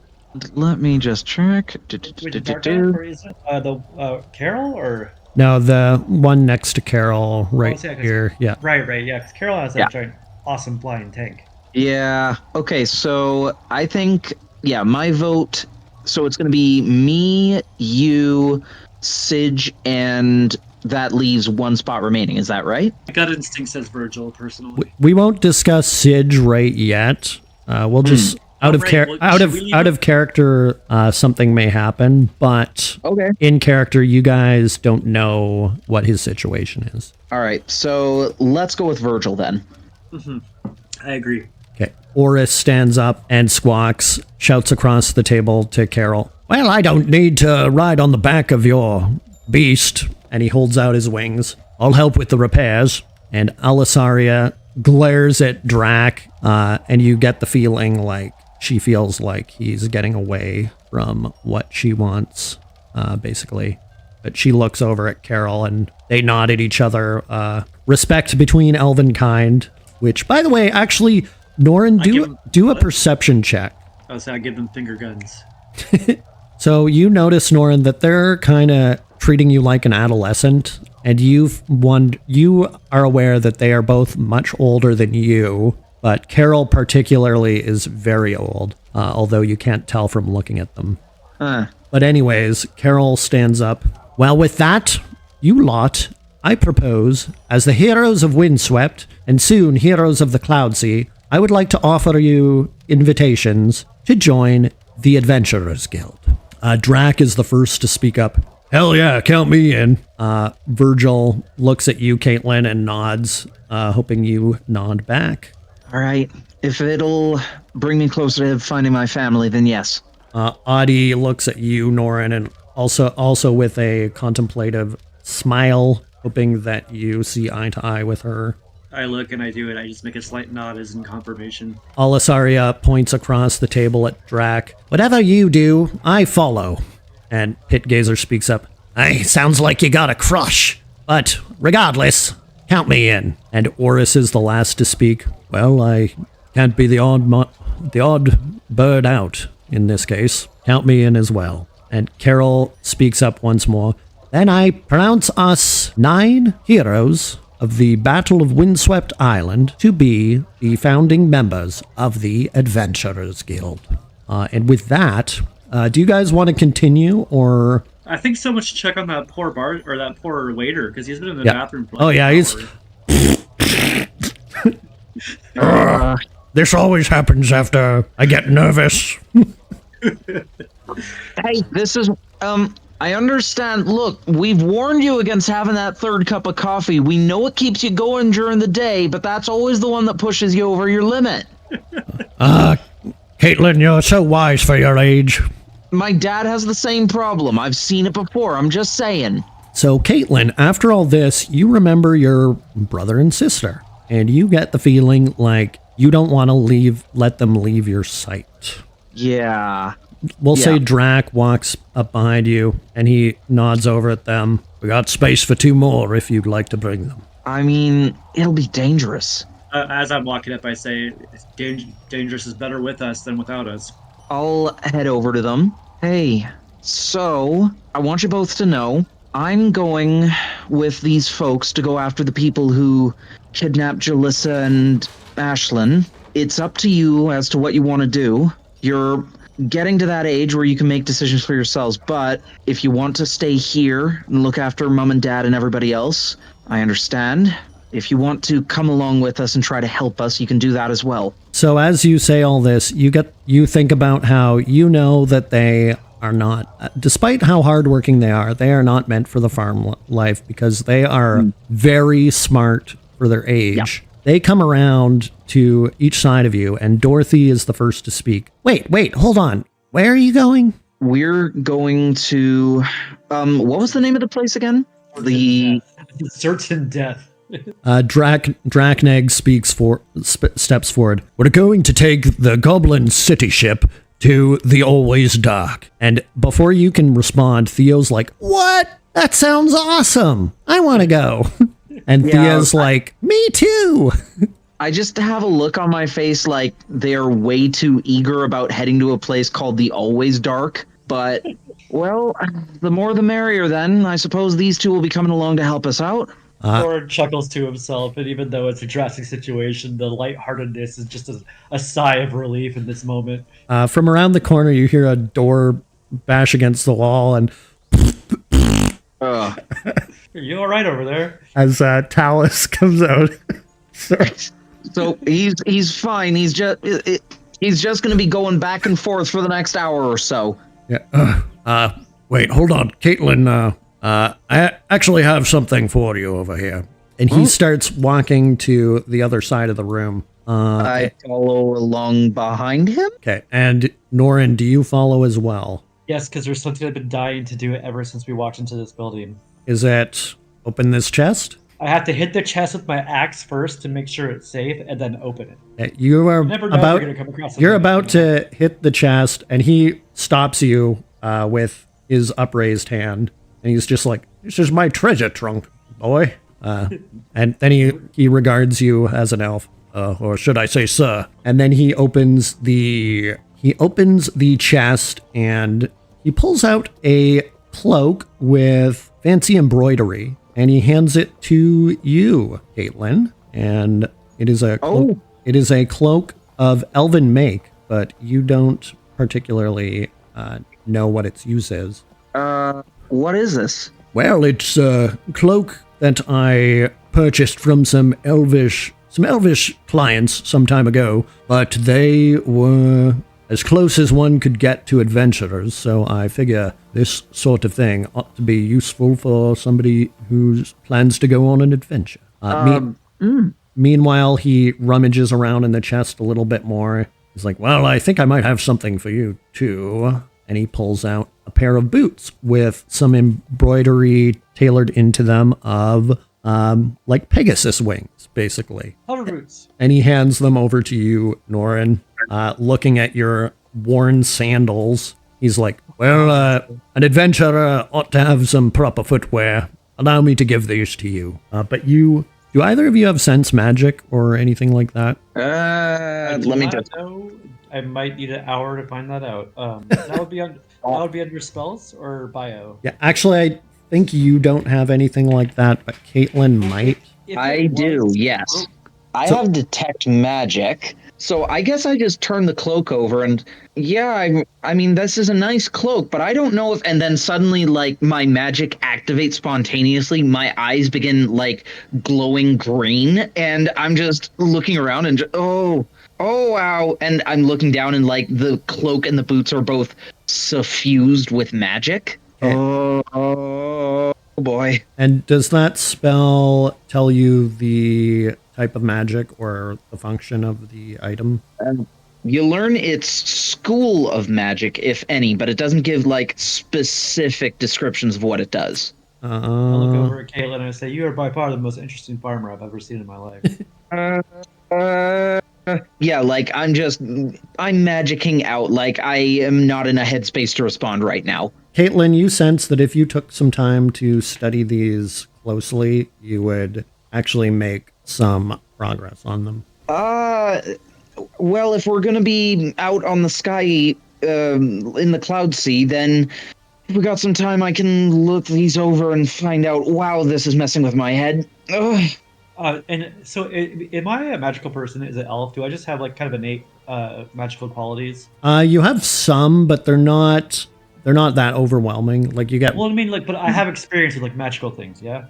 let me just check. Which Dark Elf, or is it the Carol, or? No, the one next to Carol, right here. Yeah. Right, yeah, because Carol has that giant, awesome flying tank. Yeah, okay, so I think, my vote, so it's going to be me, you, Sige, and... that leaves 1 spot remaining. Is that right? My gut instinct says Virgil, personally. We won't discuss Sige right yet. We'll just out of character. Something may happen, but in character, you guys don't know what his situation is. All right, so let's go with Virgil then. I agree. Okay. Oris stands up and squawks, shouts across the table to Carol. Well, I don't need to ride on the back of your beast. And he holds out his wings. I'll help with the repairs. And Alisaria glares at Drac, and you get the feeling like she feels like he's getting away from what she wants, basically. But she looks over at Carol, and they nod at each other. Respect between elven kind, which, by the way, actually, Norin, do a perception check. So I give them finger guns. So you notice, Norin, that they're kind of treating you like an adolescent, and you are aware that they are both much older than you, but Carol particularly is very old, although you can't tell from looking at them. But anyways, Carol stands up. Well, with that, you lot, I propose, as the heroes of Windswept, and soon heroes of the Cloudsea, I would like to offer you invitations to join the Adventurers Guild. Drac is the first to speak up. Hell yeah, count me in. Virgil looks at you, Caitlin, and nods, hoping you nod back. All right. If it'll bring me closer to finding my family, then yes. Audie looks at you, Norin, and also with a contemplative smile, hoping that you see eye to eye with her. I look and I do it. I just make a slight nod as in confirmation. Alisaria points across the table at Drac. Whatever you do, I follow. And Pitgazer speaks up. Hey, sounds like you got a crush. But regardless, count me in. And Oris is the last to speak. Well, I can't be the odd bird out in this case. Count me in as well. And Carol speaks up once more. Then I pronounce us 9 heroes of the Battle of Windswept Island to be the founding members of the Adventurers Guild. And with that, do you guys want to continue, or... I think someone should check on that poor bar or that poor waiter, because he's been in the bathroom for he's... this always happens after I get nervous. Hey, this is... I understand. Look, we've warned you against having that 3rd cup of coffee. We know it keeps you going during the day, but that's always the one that pushes you over your limit. Caitlin, you're so wise for your age. My dad has the same problem. I've seen it before. I'm just saying. So, Caitlin, after all this, you remember your brother and sister, and you get the feeling like you don't want to let them leave your sight. Yeah. We'll say Drac walks up behind you, and he nods over at them. We got space for 2 more if you'd like to bring them. I mean, it'll be dangerous. As I'm walking up, I say, dangerous is better with us than without us. I'll head over to them. Hey, so, I want you both to know, I'm going with these folks to go after the people who kidnapped Jalissa and Ashlyn. it's up to you as to what you want to do. You're getting to that age where you can make decisions for yourselves, but if you want to stay here and look after mom and dad and everybody else, I understand. If you want to come along with us and try to help us, you can do that as well. So as you say all this, you think about how you know that they are not, despite how hardworking they are not meant for the farm life because they are very smart for their age. Yeah. They come around to each side of you, and Dorothy is the first to speak. Wait, hold on. Where are you going? We're going to, what was the name of the place again? Certain Death. Drakneg steps forward. We're going to take the Goblin City ship to the Always Dark. And before you can respond, Theo's like, what? That sounds awesome. I want to go. And Thea's like, me too. I just have a look on my face like they're way too eager about heading to a place called the Always Dark. But, well, the more the merrier then. I suppose these two will be coming along to help us out. Thor chuckles to himself, and even though it's a drastic situation, the lightheartedness is just a sigh of relief in this moment. From around the corner, you hear a door bash against the wall, and Are you all right over there? As Talus comes out. So he's fine. He's just going to be going back and forth for the next hour or so. Yeah. Wait, hold on, Caitlin. I actually have something for you over here. And he starts walking to the other side of the room. I follow along behind him. Okay, and Norin, do you follow as well? Yes, because there's something I've been dying to do ever since we walked into this building. Is it open this chest? I have to hit the chest with my axe first to make sure it's safe, and then open it. You are you're about to hit the chest, and he stops you with his upraised hand, and he's just like, "This is my treasure trunk, boy." And then he regards you as an elf, or should I say, sir? And then he opens the chest, and he pulls out a cloak with fancy embroidery. And he hands it to you, Caitlin. And it is a cloak, It is a cloak of elven make, but you don't particularly know what its use is. What is this? Well, it's a cloak that I purchased from some elvish clients some time ago, but they were as close as one could get to adventurers, so I figure this sort of thing ought to be useful for somebody who plans to go on an adventure. Meanwhile, he rummages around in the chest a little bit more. He's like, well, I think I might have something for you, too. And he pulls out a pair of boots with some embroidery tailored into them of, like Pegasus wings, basically. Hover boots. And he hands them over to you, Norin. Looking at your worn sandals, he's like, well, an adventurer ought to have some proper footwear. Allow me to give these to you. But do either of you have sense magic or anything like that? Let me just know. I might need an hour to find that out. That would be under spells or bio. Yeah, actually, I think you don't have anything like that, but Caitlin might. I do, yes. I have detect magic. So I guess I just turn the cloak over and I mean, this is a nice cloak, but I don't know if, and then suddenly like my magic activates spontaneously. My eyes begin like glowing green and I'm just looking around and oh, wow. And I'm looking down and like the cloak and the boots are both suffused with magic. Oh boy. And does that spell tell you the type of magic or the function of the item? You learn its school of magic, if any, but it doesn't give like specific descriptions of what it does. I look over at Caitlin and I say, you are by far the most interesting farmer I've ever seen in my life. Yeah, like I'm magicking out. Like I am not in a headspace to respond right now. Caitlin, you sense that if you took some time to study these closely, you would actually make some progress on them. Well, if we're gonna be out on the sky in the Cloudsea, then if we got some time, I can look these over and find out, wow, this is messing with my head. Ugh. And so, am I a magical person? Is it elf? Do I just have like kind of innate magical qualities? You have some, but they're not that overwhelming. Like you get Well, I mean, like, but I have experience with like magical things. Yeah.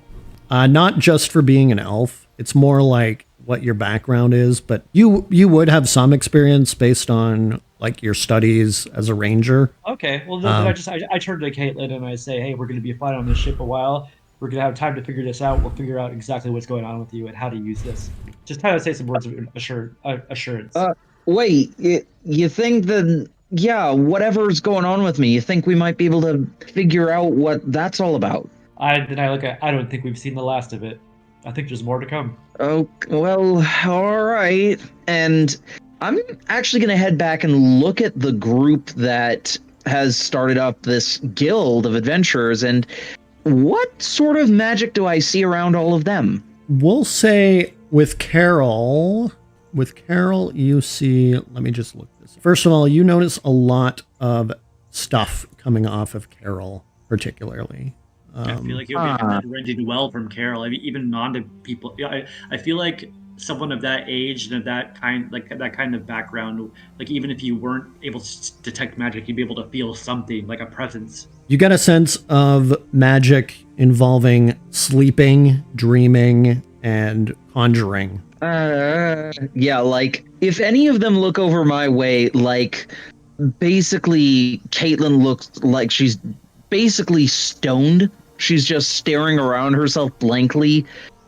not just for being an elf. It's more like what your background is, but you would have some experience based on like your studies as a ranger. Okay. Well, then I turn to Caitlin and I say, "Hey, we're going to be flying on this ship a while. We're going to have time to figure this out. We'll figure out exactly what's going on with you and how to use this." Just try to say some words of assurance. Wait, you think that, yeah, whatever's going on with me, you think we might be able to figure out what that's all about? I don't think we've seen the last of it. I think there's more to come. Oh, well, all right. And I'm actually going to head back and look at the group that has started up this guild of adventurers, and what sort of magic do I see around all of them? We'll say with Carol, you see, let me just look this. First of all, you notice a lot of stuff coming off of Carol, particularly. I feel like you'll be ranging well from Carol. I mean, even non to people. Yeah, I feel like someone of that age and of that kind, like that kind of background, like even if you weren't able to detect magic, you'd be able to feel something like a presence. You get a sense of magic involving sleeping, dreaming, and conjuring. Yeah, like if any of them look over my way, like basically Caitlin looks like she's basically stoned. She's just staring around herself blankly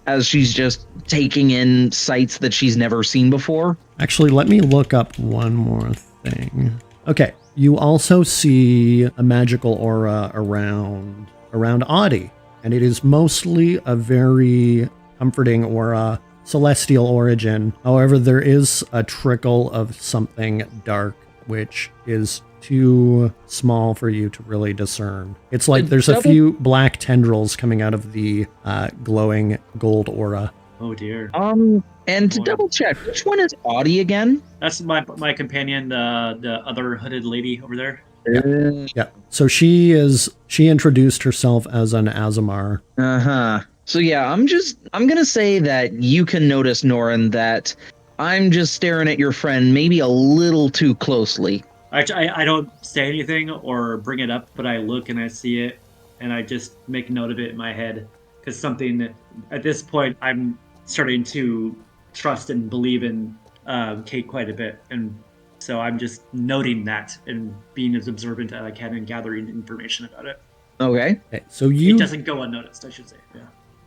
as she's just taking in sights that she's never seen before. Actually, let me look up one more thing. Okay, you also see a magical aura around Audie, and it is mostly a very comforting aura, celestial origin. However, there is a trickle of something dark, which is too small for you to really discern. It's like there's a few black tendrils coming out of the glowing gold aura. Oh dear. And to double check, which one is Audie again? That's my companion, the other hooded lady over there. Yeah. So she introduced herself as an Azamar. Uh-huh. So yeah, I'm gonna say that you can notice, Norin, that I'm just staring at your friend maybe a little too closely. I don't say anything or bring it up, but I look and I see it, and I just make note of it in my head. Because something, at this point, I'm starting to trust and believe in Kate quite a bit. And so I'm just noting that and being as observant as I can and gathering information about it. Okay. So it doesn't go unnoticed, I should say. Yeah.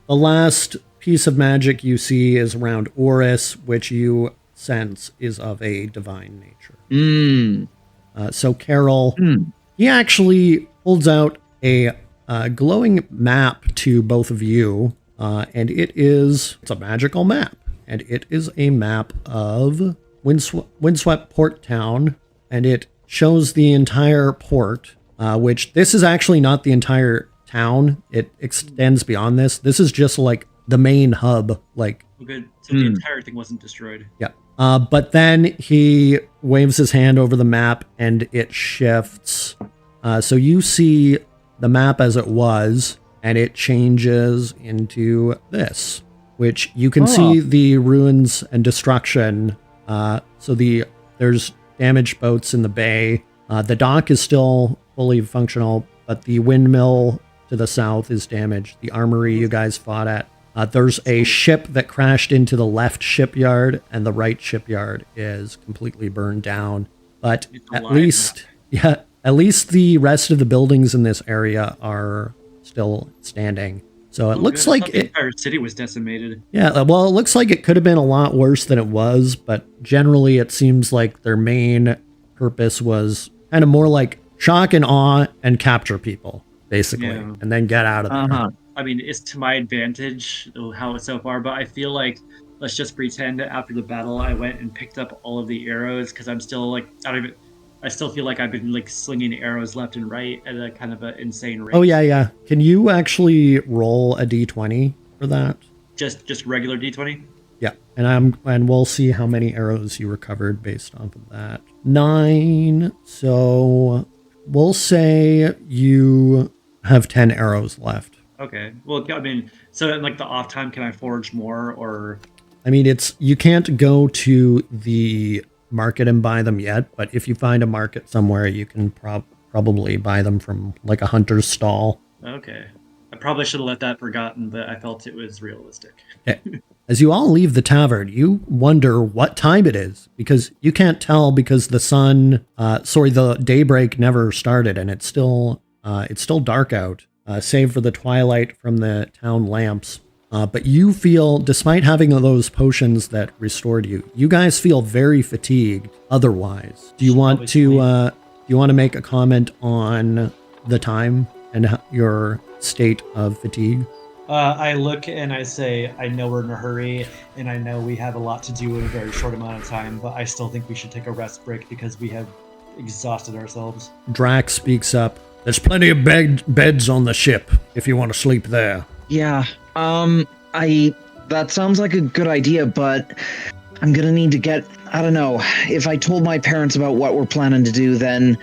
The last piece of magic you see is around Oris, which you sense is of a divine nature. So Carol, he actually holds out a glowing map to both of you, and it's a magical map, and it is a map of Windswept Port Town, and it shows the entire port, which this is actually not the entire town. It extends beyond this. This is just like the main hub. Like, well, good. So the entire thing wasn't destroyed. Yeah. But then he waves his hand over the map and it shifts. So you see the map as it was, and it changes into this, which you can see the ruins and destruction. There's damaged boats in the bay. The dock is still fully functional, but the windmill to the south is damaged. The armory you guys fought at. There's a ship that crashed into the left shipyard, and the right shipyard is completely burned down. But at least the rest of the buildings in this area are still standing. So it looks like the entire city was decimated. Yeah, well, it looks like it could have been a lot worse than it was, but generally it seems like their main purpose was kind of more like shock and awe and capture people, basically, and then get out of there. I mean, it's to my advantage how it's so far, but I feel like let's just pretend that after the battle I went and picked up all of the arrows, because I'm still like I still feel like I've been like slinging arrows left and right at a kind of an insane rate. Oh yeah. Can you actually roll a d20 for that? Just regular d20? Yeah, and we'll see how many arrows you recovered based off of that. 9. So we'll say you have 10 arrows left. Okay. Well, I mean, so in like the off time, can I forge more or? I mean, you can't go to the market and buy them yet, but if you find a market somewhere, you can probably buy them from like a hunter's stall. Okay. I probably should have let that forgotten, but I felt it was realistic. Okay. As you all leave the tavern, you wonder what time it is, because you can't tell because the daybreak never started, and it's still dark out, save for the twilight from the town lamps. But you feel, despite having those potions that restored you, you guys feel very fatigued otherwise. Do you want to make a comment on the time and your state of fatigue? I look and I say, I know we're in a hurry, and I know we have a lot to do in a very short amount of time, but I still think we should take a rest break because we have exhausted ourselves. Drax speaks up. There's plenty of beds on the ship if you want to sleep there. Yeah, that sounds like a good idea, but I'm gonna need to get, I don't know, if I told my parents about what we're planning to do, then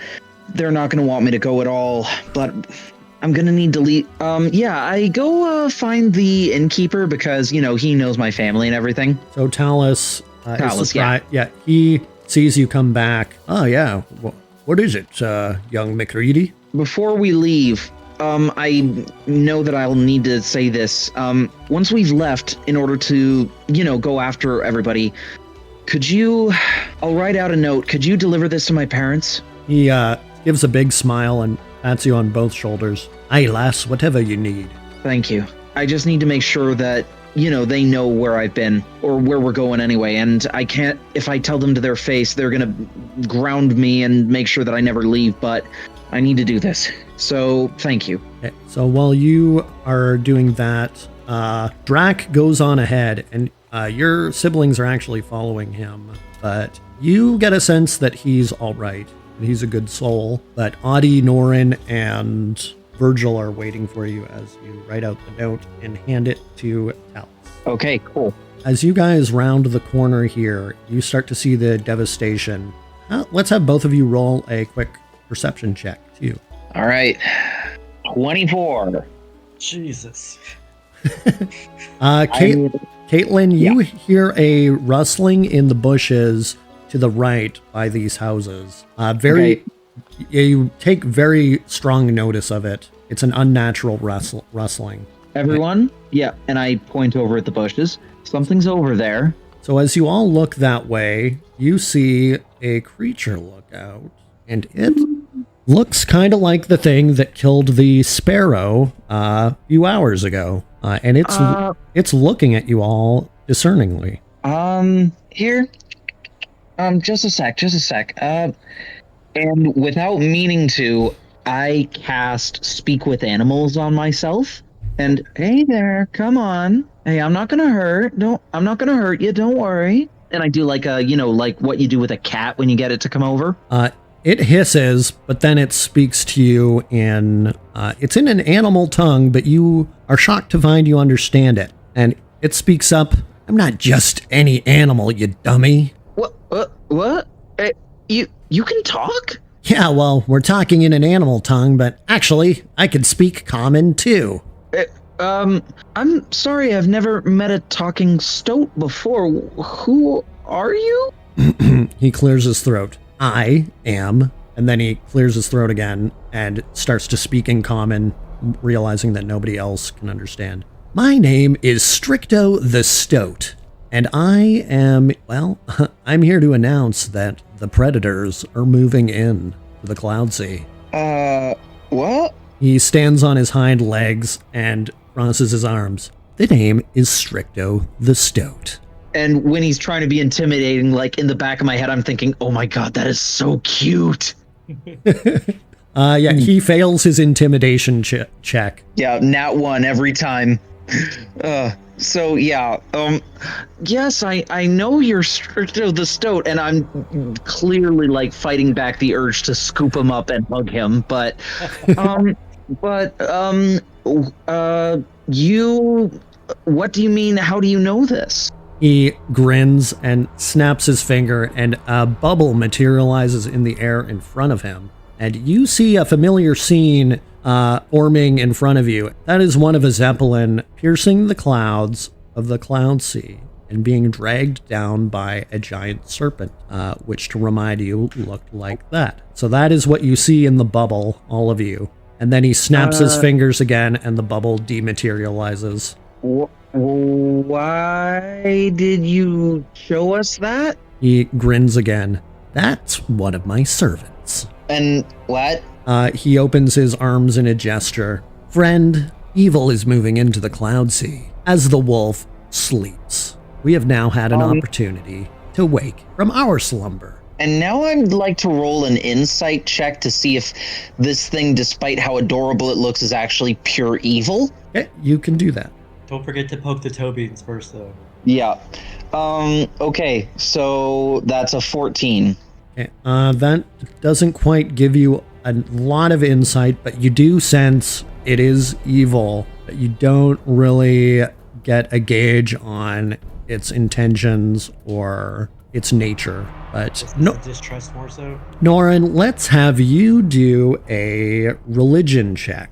they're not gonna want me to go at all, but I'm gonna need to leave. I go find the innkeeper because, he knows my family and everything. So Talus, he sees you come back. Oh, yeah. What is it, young McReady? Before we leave, I know that I'll need to say this. Once we've left, in order to, go after everybody, I'll write out a note. Could you deliver this to my parents? He gives a big smile and pats you on both shoulders. Aye, lass, whatever you need. Thank you. I just need to make sure that, they know where I've been or where we're going anyway. And I can't, if I tell them to their face, they're going to ground me and make sure that I never leave. But I need to do this. So thank you. Okay, so while you are doing that, Drac goes on ahead, and your siblings are actually following him. But you get a sense that he's all right. He's a good soul. But Audie, Norin, and Virgil are waiting for you as you write out the note and hand it to Talus. Okay, cool. As you guys round the corner here, you start to see the devastation. Let's have both of you roll a quick perception check, too. All right. 24. Jesus. Caitlin, you hear a rustling in the bushes to the right by these houses. You take very strong notice of it. It's an unnatural rustling. Everyone? Yeah, and I point over at the bushes. Something's over there. So as you all look that way, you see a creature look out, and it looks kind of like the thing that killed the sparrow a few hours ago. And it's looking at you all discerningly. Here. Just a sec. And without meaning to, I cast Speak with Animals on myself. And hey there, come on. Hey, I'm not gonna hurt you, don't worry. And I do like like what you do with a cat when you get it to come over. It hisses, but then it speaks to you it's in an animal tongue, but you are shocked to find you understand it. And it speaks up, I'm not just any animal, you dummy. What? You can talk? Yeah, well, we're talking in an animal tongue, but actually, I can speak common too. I'm sorry, I've never met a talking stoat before. Who are you? He clears his throat. I am, and then he clears his throat again and starts to speak in common, realizing that nobody else can understand. My name is Stricto the Stoat, and I am, I'm here to announce that the predators are moving in to the Cloudsea. What? He stands on his hind legs and crosses his arms. The name is Stricto the Stoat. And when he's trying to be intimidating, like in the back of my head, I'm thinking, oh my God, that is so cute. He fails his intimidation check. Yeah, nat 1 every time. Yes, I know you're Stricto the Stoat, and I'm clearly like fighting back the urge to scoop him up and hug him, but what do you mean? How do you know this? He grins and snaps his finger, and a bubble materializes in the air in front of him. And you see a familiar scene forming in front of you. That is one of a zeppelin piercing the clouds of the Cloudsea and being dragged down by a giant serpent, which, to remind you, looked like that. So that is what you see in the bubble, all of you. And then he snaps his fingers again, and the bubble dematerializes. Why did you show us that? He grins again. That's one of my servants. And what? He opens his arms in a gesture. Friend, evil is moving into the Cloudsea as the wolf sleeps. We have now had an opportunity to wake from our slumber. And now I'd like to roll an insight check to see if this thing, despite how adorable it looks, is actually pure evil. Okay, you can do that. Don't forget to poke the toe beans first, though. Yeah. Okay, so that's a 14. Okay, that doesn't quite give you a lot of insight, but you do sense it is evil, but you don't really get a gauge on its intentions or its nature. But no, distrust more so. Norin, let's have you do a religion check.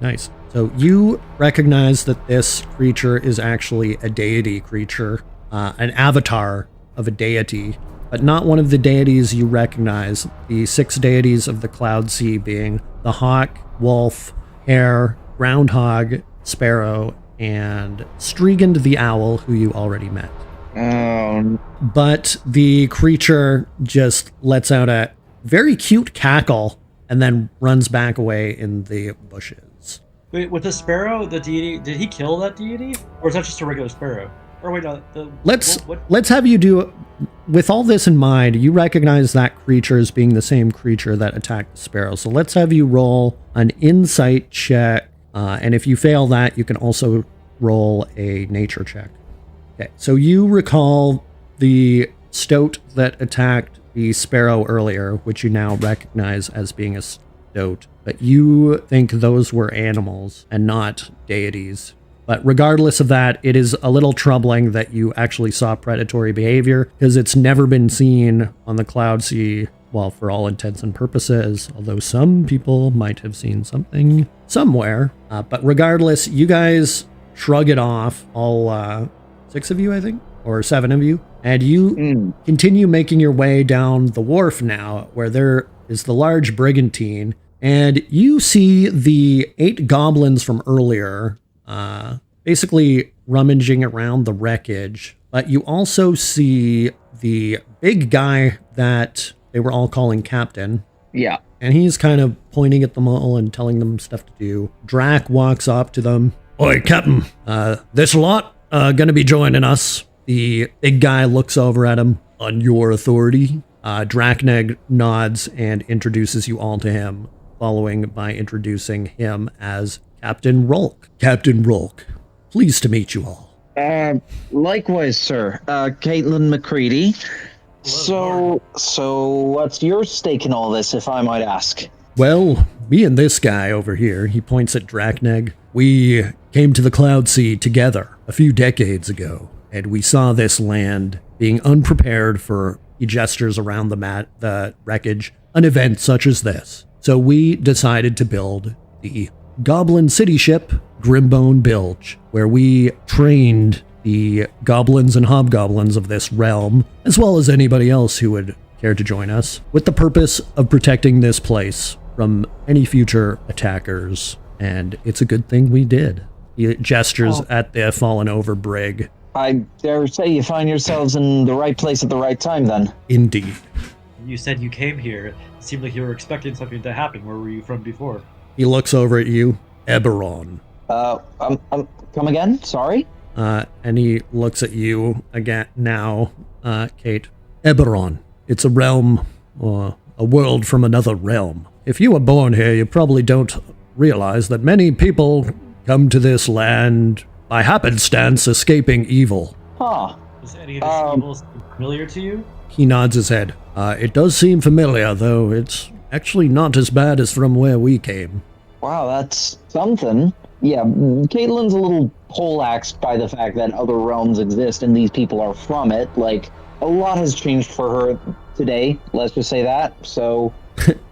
Nice. So you recognize that this creature is actually a deity creature, an avatar of a deity, but not one of the deities you recognize. The 6 deities of the Cloudsea being the hawk, wolf, hare, groundhog, sparrow, and Striegand the owl, who you already met. But the creature just lets out a very cute cackle and then runs back away in the bushes. Wait, with the sparrow, the deity, did he kill that deity? Or is that just a regular sparrow? Or wait, no, Let's have you do, with all this in mind, you recognize that creature as being the same creature that attacked the sparrow. So let's have you roll an insight check. And if you fail that, you can also roll a nature check. Okay, so you recall the stoat that attacked the sparrow earlier, which you now recognize as being a stoat, but you think those were animals and not deities. But regardless of that, it is a little troubling that you actually saw predatory behavior, because it's never been seen on the Cloudsea, well, for all intents and purposes, although some people might have seen something somewhere. But regardless, you guys shrug it off, all 6 of you, I think, or 7 of you, and you continue making your way down the wharf now, where there is the large brigantine, and you see the 8 goblins from earlier basically rummaging around the wreckage, but you also see the big guy that they were all calling Captain. Yeah. And he's kind of pointing at them all and telling them stuff to do. Drac walks up to them. Oi, Captain, this lot gonna be joining us. The big guy looks over at him. On your authority. Drakneg nods and introduces you all to him, following by introducing him as Captain Rolk. Captain Rolk, pleased to meet you all. Likewise, sir. Caitlin McCready. So what's your stake in all this, if I might ask? Well, me and this guy over here, he points at Drakneg, we came to the Cloudsea together a few decades ago, and we saw this land being unprepared for, he gestures around the wreckage, an event such as this. So we decided to build the Goblin city ship, Grimbone Bilge, where we trained the goblins and hobgoblins of this realm, as well as anybody else who would care to join us, with the purpose of protecting this place from any future attackers. And it's a good thing we did. He gestures at the fallen over brig. I dare say you find yourselves in the right place at the right time, then. Indeed. You said you came here. It seemed like you were expecting something to happen. Where were you from before? He looks over at you. Eberron. Come again? Sorry? And he looks at you again now, Kate. Eberron. It's a realm, or a world from another realm. If you were born here, you probably don't realize that many people come to this land by happenstance, escaping evil. Huh. Is any of this evil familiar to you? He nods his head. It does seem familiar, though it's actually not as bad as from where we came. Wow, that's something. Yeah, Caitlin's a little poleaxed by the fact that other realms exist and these people are from it. Like, a lot has changed for her today, let's just say that, so...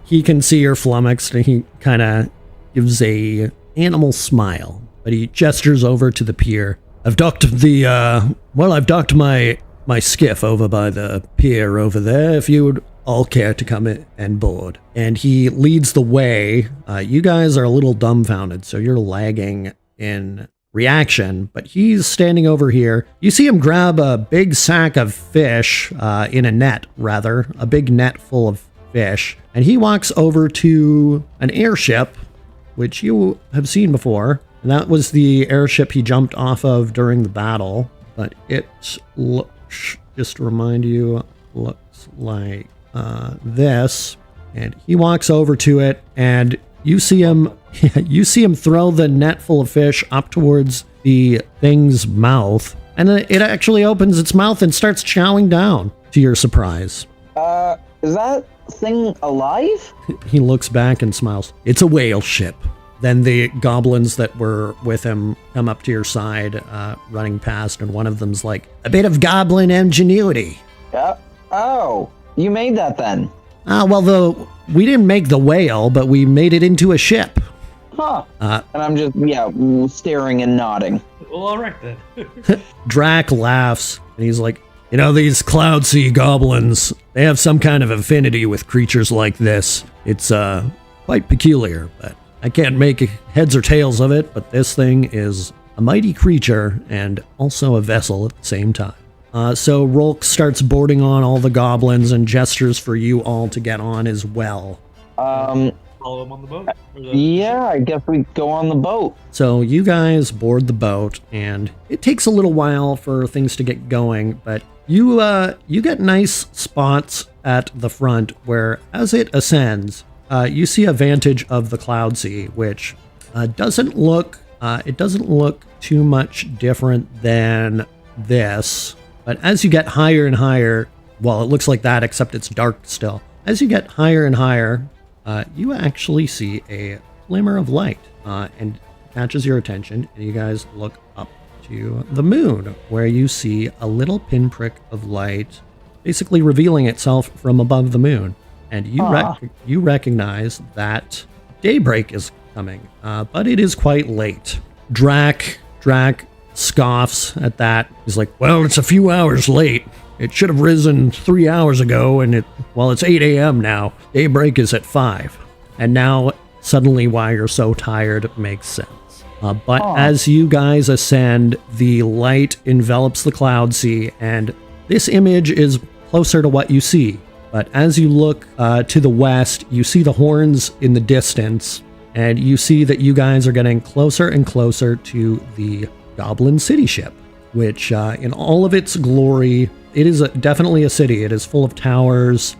He can see her flummoxed, and he kind of gives a animal smile, but he gestures over to the pier. I've docked my skiff over by the pier over there, if you would all care to come in and board. And he leads the way. You guys are a little dumbfounded, so you're lagging in reaction, but he's standing over here. You see him grab a big sack of fish, in a net, rather, a big net full of fish, and he walks over to an airship, which you have seen before, and that was the airship he jumped off of during the battle, but it looks, just to remind you, looks like this, and he walks over to it, and you see him throw the net full of fish up towards the thing's mouth, and it actually opens its mouth and starts chowing down, to your surprise. Is that thing alive? He looks back and smiles. It's a whale ship. Then the goblins that were with him come up to your side, running past, and one of them's like, a bit of goblin ingenuity. Yeah. Oh, you made that then? Well, we didn't make the whale, but we made it into a ship. Huh. And I'm just, staring and nodding. Well, all right then. Drac laughs, and he's like, these Cloudsea goblins, they have some kind of affinity with creatures like this. It's quite peculiar, but I can't make heads or tails of it, but this thing is a mighty creature and also a vessel at the same time. So Rolk starts boarding on all the goblins and gestures for you all to get on as well. Follow him on the boat? Yeah, I guess we go on the boat. So you guys board the boat, and it takes a little while for things to get going, but you get nice spots at the front where, as it ascends, you see a vantage of the Cloudsea, which doesn't look too much different than this. But as you get higher and higher, well, it looks like that, except it's dark still. As you get higher and higher, you actually see a glimmer of light, and catches your attention, and you guys look up to the moon, where you see a little pinprick of light basically revealing itself from above the moon. And you recognize that daybreak is coming, but it is quite late. Drac scoffs at that. He's like, well, it's a few hours late. It should have risen 3 hours ago, and it's 8 a.m. now. Daybreak is at 5. And now, suddenly, why you're so tired makes sense. But as you guys ascend, the light envelops the Cloudsea, and this image is closer to what you see. But as you look to the west, you see the horns in the distance, and you see that you guys are getting closer and closer to the Goblin City ship, which in all of its glory, it is definitely a city. It is full of towers,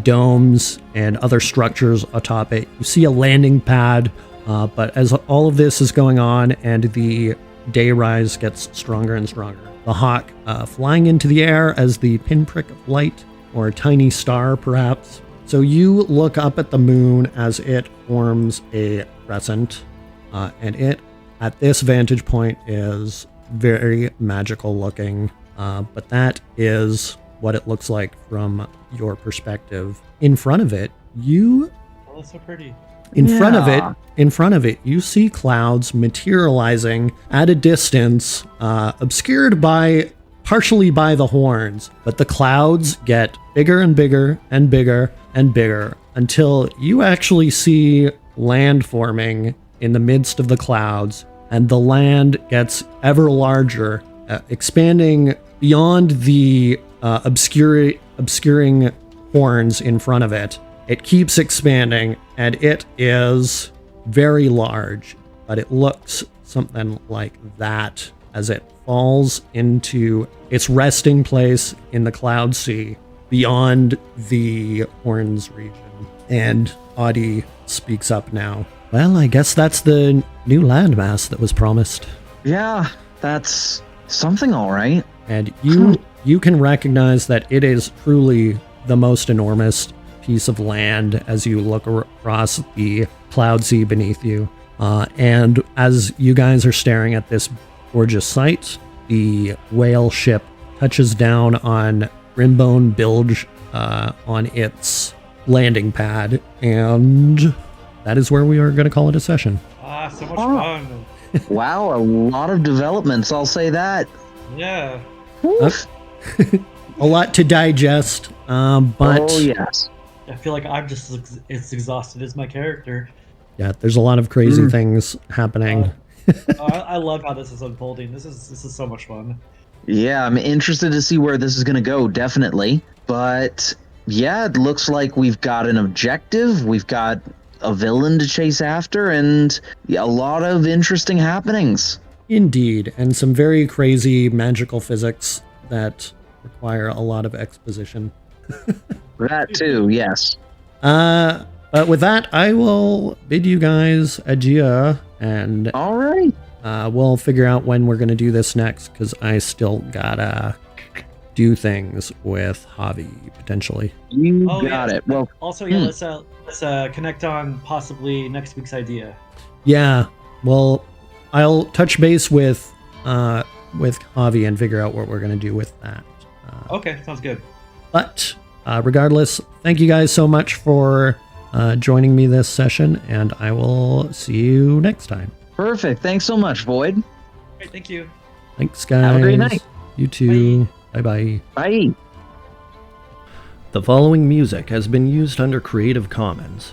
domes, and other structures atop it. You see a landing pad, but as all of this is going on and the day rise gets stronger and stronger, the hawk flying into the air as the pinprick of light, or a tiny star perhaps. So you look up at the moon as it forms a crescent, and it, at this vantage point, is very magical looking, but that is what it looks like from your perspective. In front of it, That's so pretty. in front of it, you see clouds materializing at a distance, obscured partially by the horns, but the clouds get bigger and bigger and bigger and bigger until you actually see land forming in the midst of the clouds, and the land gets ever larger, expanding beyond the obscuring horns in front of it. It keeps expanding, and it is very large, but it looks something like that as it falls into its resting place in the Cloudsea beyond the horns region. And Audie speaks up now. Well, I guess that's the new landmass that was promised. Yeah, that's something, all right. And you can recognize that it is truly the most enormous piece of land as you look across the Cloudsea beneath you. And as you guys are staring at this gorgeous sight, the whale ship touches down on Rimbone Bilge on its landing pad, and that is where we are going to call it a session. So much fun. Wow, a lot of developments, I'll say that. Yeah. Oof. A lot to digest, but Oh, yes. I feel like I'm just as exhausted as my character. yeah, there's a lot of crazy things happening. I love how this is unfolding. This is so much fun. Yeah, I'm interested to see where this is going to go, definitely. But yeah, it looks like we've got an objective. We've got a villain to chase after, and a lot of interesting happenings. Indeed, and some very crazy magical physics that require a lot of exposition. That too, yes. But with that, I will bid you guys adieu, and All right. we'll figure out when we're going to do this next, because I still gotta do things with Havi, potentially. You Oh, got yeah. it. Well, Also, yeah, let's connect on possibly next week's idea. Yeah, well, I'll touch base with Havi and figure out what we're going to do with that. Okay, sounds good. But regardless, thank you guys so much for joining me this session, and I will see you next time. perfect. Thanks so much, Void. Great, thank you. Thanks, guys. Have a great night. You too. Bye-bye. Bye. The following music has been used under Creative Commons.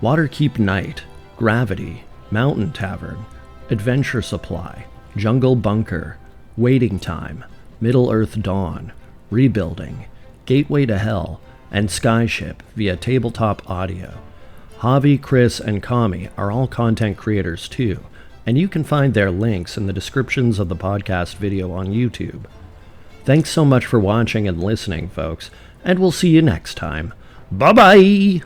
Waterkeep Night, Gravity, Mountain Tavern, Adventure Supply, Jungle Bunker, Waiting Time, Middle-earth Dawn, Rebuilding, Gateway to Hell, and Skyship via Tabletop Audio. Havi, Chris, and Kami are all content creators too, and you can find their links in the descriptions of the podcast video on YouTube. Thanks so much for watching and listening, folks, and we'll see you next time. Bye-bye!